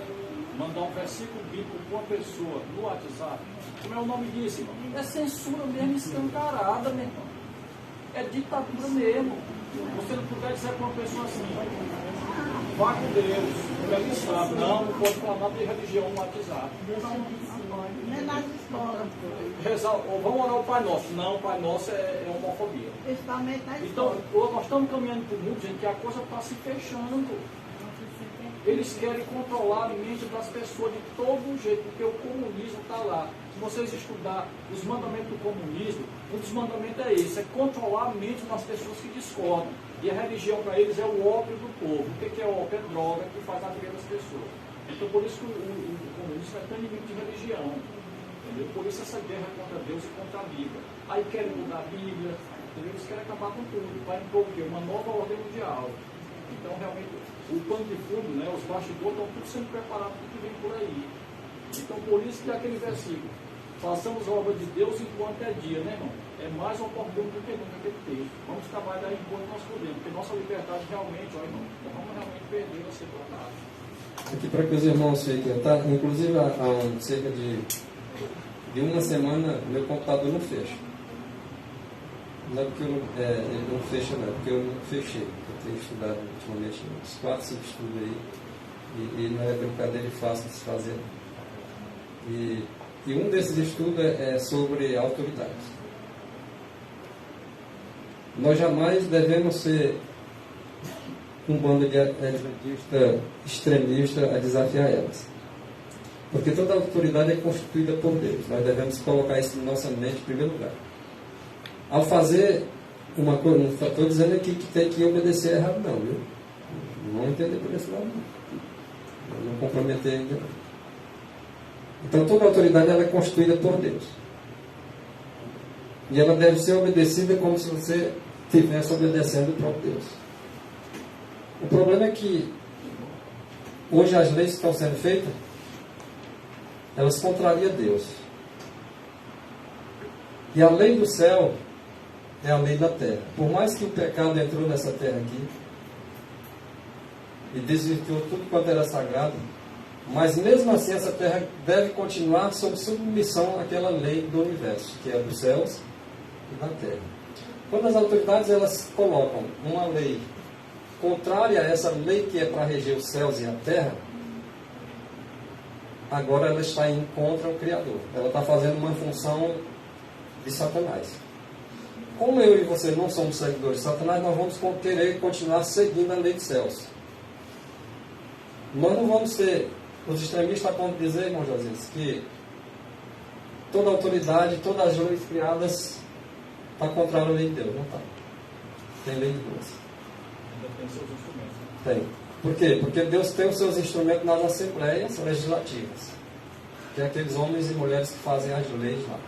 mandar um versículo bíblico para uma pessoa no WhatsApp? Como é o nome disso, irmão? É censura mesmo, escancarada, meu irmão. É ditadura mesmo. Você não puder dizer para uma pessoa assim, vá com Deus, ele sabe, não pode falar nada de religião no WhatsApp. Nem nas escolas. Ou vamos orar o Pai Nosso. Não, o Pai Nosso é homofobia. Principalmente na Então, escola. nós estamos caminhando para o mundo, gente, que a coisa está se fechando. Eles querem controlar a mente das pessoas de todo jeito, porque o comunismo está lá. Se vocês estudarem os mandamentos do comunismo, um dos mandamentos é esse, é controlar a mente das pessoas que discordam. E a religião para eles é o ópio do povo. O que é o ópio? É droga que faz a vida das pessoas. Então por isso que o comunismo é tão inimigo de religião. Entendeu? Por isso essa guerra contra Deus e contra a Bíblia. Aí querem mudar a Bíblia, entendeu? Eles querem acabar com tudo. Vai impor o quê? Uma nova ordem mundial. Então realmente o pano de fundo, né, os bastidores estão tudo sendo preparados para o que vem por aí. Então por isso que aquele versículo, façamos a obra de Deus enquanto é dia, né, irmão? É mais oportuno do que nunca aquele texto. Vamos trabalhar enquanto nós podemos, porque nossa liberdade realmente, ó, irmão, nós vamos realmente perder a ser tratado. Aqui para que os irmãos fiquem, tá? Inclusive há cerca de uma semana meu computador não fecha. Não é porque ele não fecha, não, é porque eu não fechei. Eu tenho estudado ultimamente uns 4, 5 estudos aí, e não é brincadeira fácil de se fazer. E um desses estudos é sobre autoridades. Nós jamais devemos ser um bando de extremista a desafiar elas. Porque toda autoridade é constituída por Deus. Nós devemos colocar isso na nossa mente em primeiro lugar. Ao fazer uma coisa, não estou dizendo aqui que tem que obedecer errado, não, viu? Não entender por esse lado, não. Não comprometer ainda, não. Então, toda autoridade ela é constituída por Deus. E ela deve ser obedecida como se você estivesse obedecendo o próprio Deus. O problema é que hoje as leis que estão sendo feitas, elas contrariam Deus. E a lei do céu é a lei da terra. Por mais que o pecado entrou nessa terra aqui e desvirtuou tudo quanto era sagrado, mas mesmo assim essa terra deve continuar sob submissão àquela lei do universo, que é dos céus e da terra. Quando as autoridades elas colocam uma lei contrária a essa lei que é para reger os céus e a terra, agora ela está indo contra o Criador. Ela está fazendo uma função de Satanás. Como eu e você não somos seguidores de Satanás, nós vamos querer continuar seguindo a lei dos céus. Nós não vamos ser... Os extremistas estão dizer, irmão Josias, que toda autoridade, todas as leis criadas está contra a lei de Deus. Não está. Tem lei de Deus. Ainda tem seus instrumentos. Tem. Por quê? Porque Deus tem os seus instrumentos nas assembleias legislativas. Que é aqueles homens e mulheres que fazem as leis lá.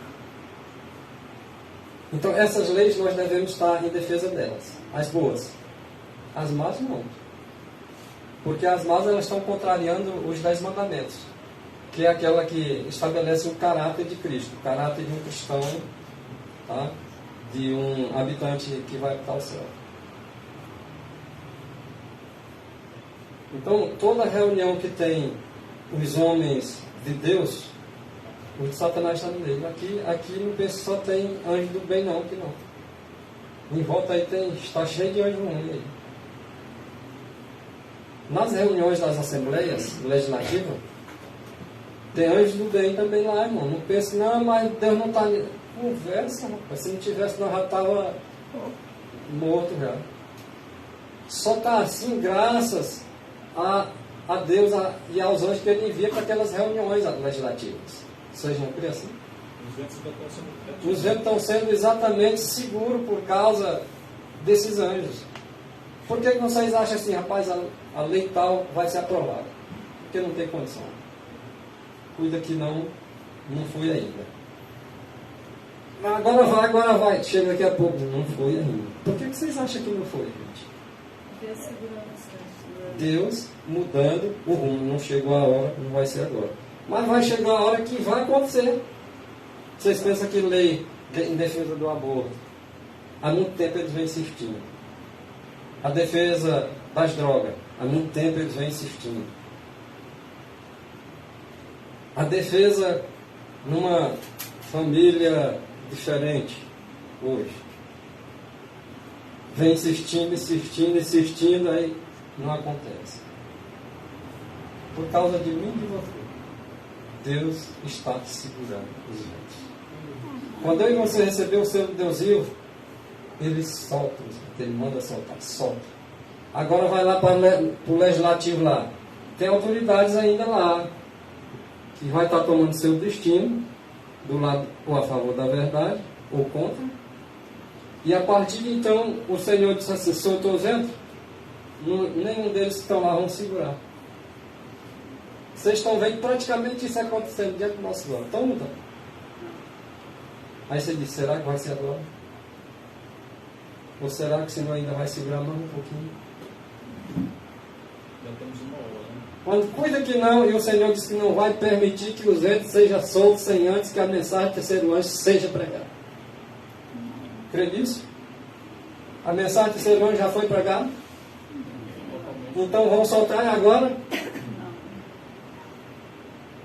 Então, essas leis nós devemos estar em defesa delas. As boas. As más, não. Porque as más elas estão contrariando os 10 mandamentos. Que é aquela que estabelece o caráter de Cristo. O caráter de um cristão, tá? De um habitante que vai para o céu. Então, toda reunião que tem os homens de Deus, o de Satanás está no meio. Aqui não penso só tem anjo do bem, não, que não. Em volta aí está cheio de anjo ruim aí. Nas reuniões das assembleias legislativas, tem anjo do bem também lá, irmão. Não pense, não, mas Deus não está... Conversa, rapaz. Se não tivesse, nós já estava morto já. Só está assim graças a Deus e aos anjos que Ele envia para aquelas reuniões legislativas. Vocês não crêem assim? Os ventos estão sendo exatamente seguros por causa desses anjos. Por que vocês acham assim, rapaz, a lei tal vai ser aprovada? Porque não tem condição. Cuida que não foi ainda. Agora vai. Chega daqui a pouco. Não foi ainda. Por que vocês acham que não foi, gente? Deus mudando o rumo. Não chegou a hora, não vai ser agora. Mas vai chegar a hora que vai acontecer. Vocês pensam que lei em defesa do aborto, há muito tempo eles vêm insistindo. A defesa das drogas, há muito tempo eles vêm insistindo. A defesa numa família diferente, hoje. Vem insistindo, aí não acontece. Por causa de mim e de você, Deus está te segurando os ventos. Quando eu e você receber o selo de Deus vivo, Ele solta, Ele manda soltar, solta. Agora vai lá para o legislativo lá. Tem autoridades ainda lá, que vai estar tomando seu destino, do lado ou a favor da verdade, ou contra. E a partir de então, o Senhor disse assim, soltou os ventos, nenhum deles que estão lá vão segurar. Vocês estão vendo praticamente isso acontecendo diante do nosso lado. Estão mudando. Aí você diz, será que vai ser agora? Ou será que o Senhor ainda vai segurar mais um pouquinho? Já temos uma hora, né? Quando cuida que não, e o Senhor disse que não vai permitir que os ventos sejam soltos sem antes que a mensagem do terceiro anjo seja pregada. Crê nisso? A mensagem do terceiro anjo já foi pregada? Então vamos soltar agora?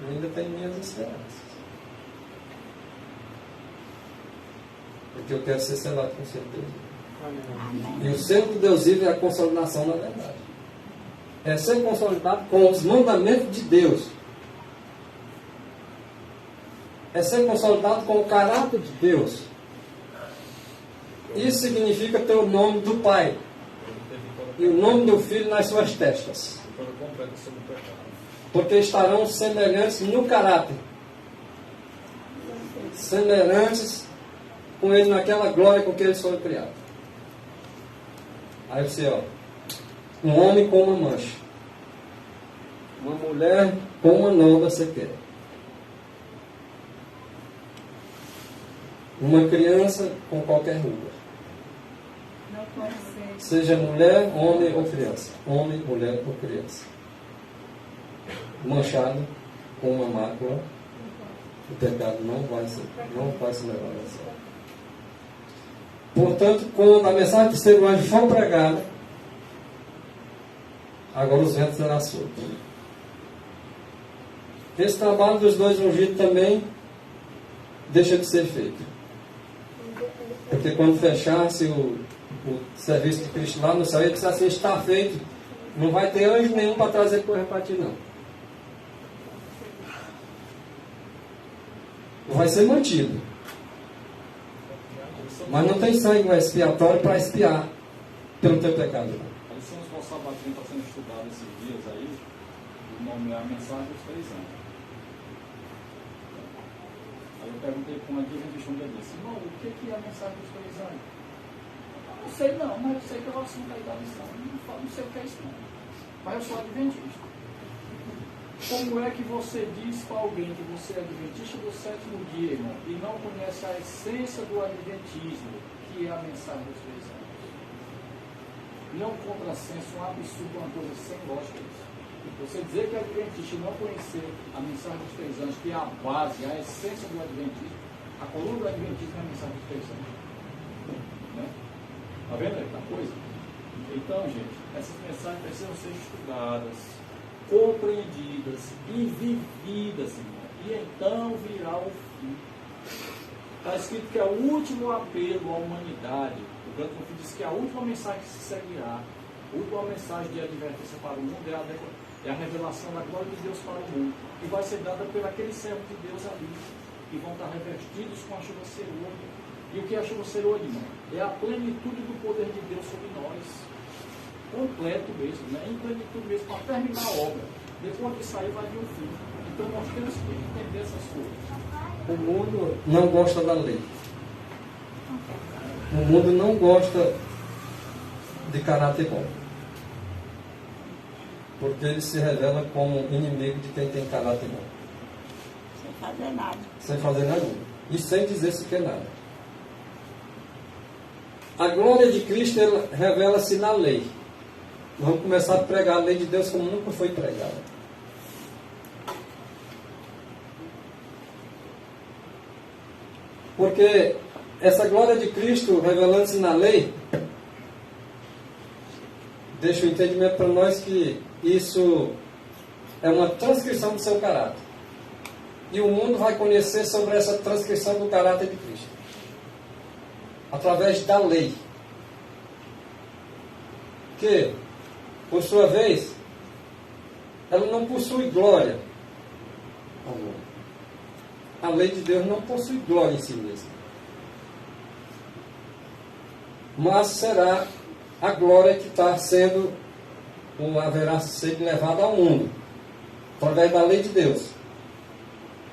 Eu ainda tenho minhas esperanças. Porque eu quero ser selado com o selo de Deus. E o selo de Deus vivo é a consolidação na verdade. É ser consolidado com os mandamentos de Deus. É ser consolidado com o caráter de Deus. Isso significa ter o nome do Pai e o nome do Filho nas suas testas. Porque estarão semelhantes no caráter. Semelhantes com Ele naquela glória com que eles foram criados. Aí você, ó, um homem com uma mancha, uma mulher com uma nova sequer, uma criança com qualquer ruga. Não pode ser. Seja mulher, homem ou criança. Homem, mulher ou criança. Manchado com uma mácula, o pecado não vai se levar a sério. Portanto, quando a mensagem do terceiro anjo for pregada, agora os ventos serão soltos. Esse trabalho dos dois ungidos também deixa de ser feito. Porque quando fechasse o serviço de Cristo lá no céu, ele disse assim, está feito. Não vai ter anjo nenhum para trazer coisa para ti, não. Vai ser mantido. Mas não tem sangue expiatório para expiar pelo teu pecado. A lição responsável que está sendo estudada esses dias aí, o nome é a mensagem dos 3 anos. Aí eu perguntei para uma adventista um dia desse, irmão, o que é a mensagem dos 3 anos? Eu não sei não, mas eu sei que é o assunto aí da lição. Não sei o que é isso não. Mas eu sou adventista. Como é que você diz para alguém que você é adventista do 7º dia, irmão, e não conhece a essência do adventismo, que é a mensagem dos 3 anos? Não é um contrassenso, um absurdo, uma coisa sem lógica isso. Você dizer que é adventista e não conhecer a mensagem dos 3 anos, que é a base, a essência do adventismo, a coluna do adventismo é a mensagem dos 3 anos. Né? Está vendo aí a coisa? Então, gente, essas mensagens precisam ser estudadas, compreendidas e vividas, irmão. E então virá o fim. Está escrito que é o último apelo à humanidade. O Grande Conflito diz que a última mensagem que se seguirá, a última mensagem de advertência para o mundo é a revelação da glória de Deus para o mundo, que vai ser dada por aqueles servos de Deus ali, que vão estar revestidos com a chuva serôdia. E o que é a chuva serôdia, irmão? É a plenitude do poder de Deus sobre nós. Completo mesmo, né? Em plenitude mesmo, para terminar a obra. Depois de sair vai vir o fim. Então nós temos que entender essas coisas. O mundo não gosta da lei. O mundo não gosta de caráter bom. Porque ele se revela como inimigo de quem tem caráter bom. Sem fazer nada. Sem fazer nada. E sem dizer sequer nada. A glória de Cristo revela-se na lei. Vamos começar a pregar a lei de Deus como nunca foi pregada. Porque essa glória de Cristo revelando-se na lei deixa o entendimento para nós que isso é uma transcrição do seu caráter. E o mundo vai conhecer sobre essa transcrição do caráter de Cristo através da lei. Que, por sua vez, ela não possui glória. A lei de Deus não possui glória em si mesma. Mas será a glória que está sendo, ou haverá sido levada ao mundo, através da lei de Deus.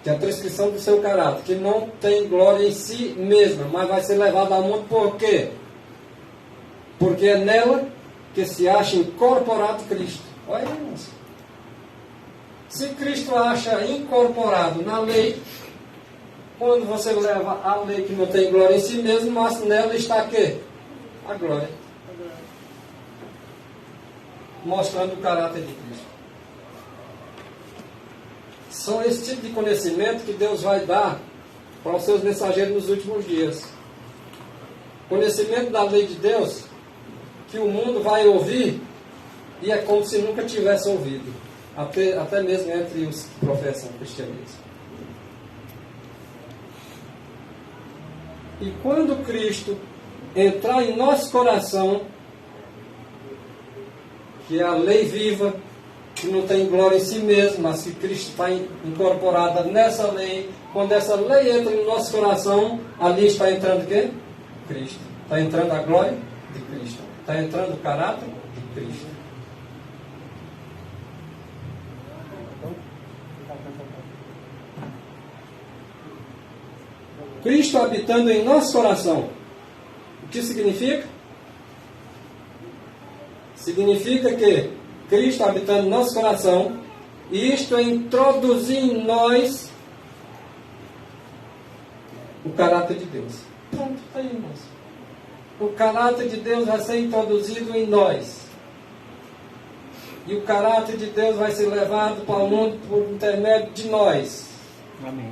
Que é a prescrição do seu caráter, que não tem glória em si mesma, mas vai ser levada ao mundo por quê? Porque é nela que se acha incorporado Cristo. Olha, irmãos. Se Cristo acha incorporado na lei, quando você leva a lei que não tem glória em si mesmo, mas nela está o quê? A glória. Mostrando o caráter de Cristo. São esse tipo de conhecimento que Deus vai dar para os seus mensageiros nos últimos dias. Conhecimento da lei de Deus que o mundo vai ouvir e é como se nunca tivesse ouvido, até mesmo entre os que professam o cristianismo. E quando Cristo entrar em nosso coração, que é a lei viva, que não tem glória em si mesmo, mas que Cristo está incorporada nessa lei, quando essa lei entra no nosso coração, ali está entrando o quê? Cristo. Está entrando a glória de Cristo. Está entrando o caráter de Cristo. Cristo habitando em nosso coração. O que significa? Significa que Cristo habitando no nosso coração, e isto é introduzir em nós o caráter de Deus. Pronto, está aí, irmãos. O caráter de Deus vai ser introduzido em nós. E o caráter de Deus vai ser levado para o mundo por intermédio de nós. Amém.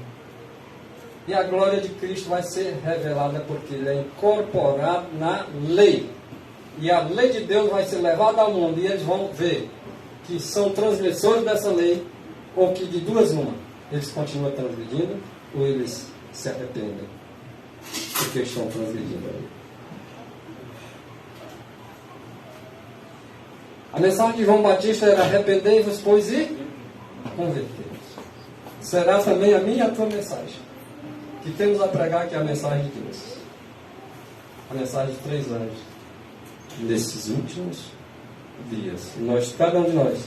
E a glória de Cristo vai ser revelada porque Ele é incorporado na lei. E a lei de Deus vai ser levada ao mundo. E eles vão ver que são transgressores dessa lei, ou que de duas uma, eles continuam transgredindo, ou eles se arrependem porque estão transgredindo a lei. A mensagem de João Batista era: arrependei-vos, pois, e convertei-vos. Será também a minha e a tua mensagem, que temos a pregar, que é a mensagem de Deus. A mensagem de 3 anos, nesses últimos dias. E nós, cada um de nós,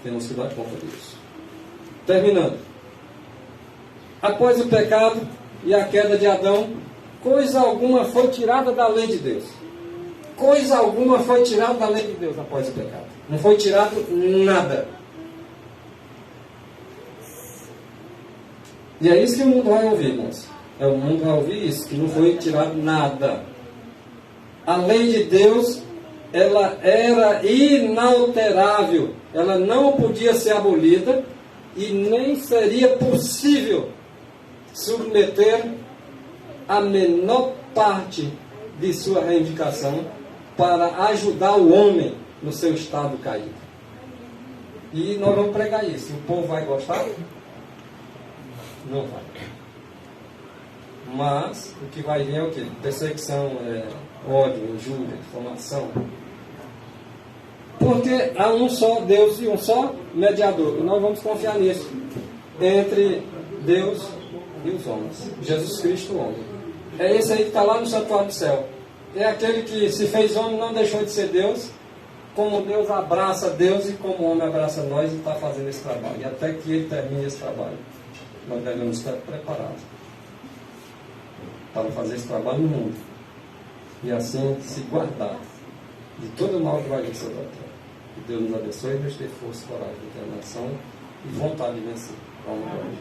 temos que dar conta disso. Terminando. Após o pecado e a queda de Adão, coisa alguma foi tirada da lei de Deus. Coisa alguma foi tirada da lei de Deus após o pecado. Não foi tirado nada. E é isso que o mundo vai ouvir, irmãos. O mundo vai ouvir isso, que não foi tirado nada. A lei de Deus, ela era inalterável. Ela não podia ser abolida e nem seria possível submeter a menor parte de sua reivindicação para ajudar o homem no seu estado caído. E nós vamos pregar isso. O povo vai gostar? Não vai. Mas o que vai vir é o quê? Perseguição, ódio, injúria, difamação. Porque há um só Deus e um só mediador. E nós vamos confiar nisso. Entre Deus e os homens. Jesus Cristo, o homem. É esse aí que está lá no santuário do céu. É aquele que se fez homem, não deixou de ser Deus. Como Deus abraça Deus e como o homem abraça nós, e está fazendo esse trabalho. E até que ele termine esse trabalho, nós devemos estar preparados para fazer esse trabalho no mundo. E assim se guardar de todo o mal que vai vir sobre a terra. Que Deus nos abençoe e nos dê força, coragem, determinação e vontade de vencer. Vamos lá, Jesus.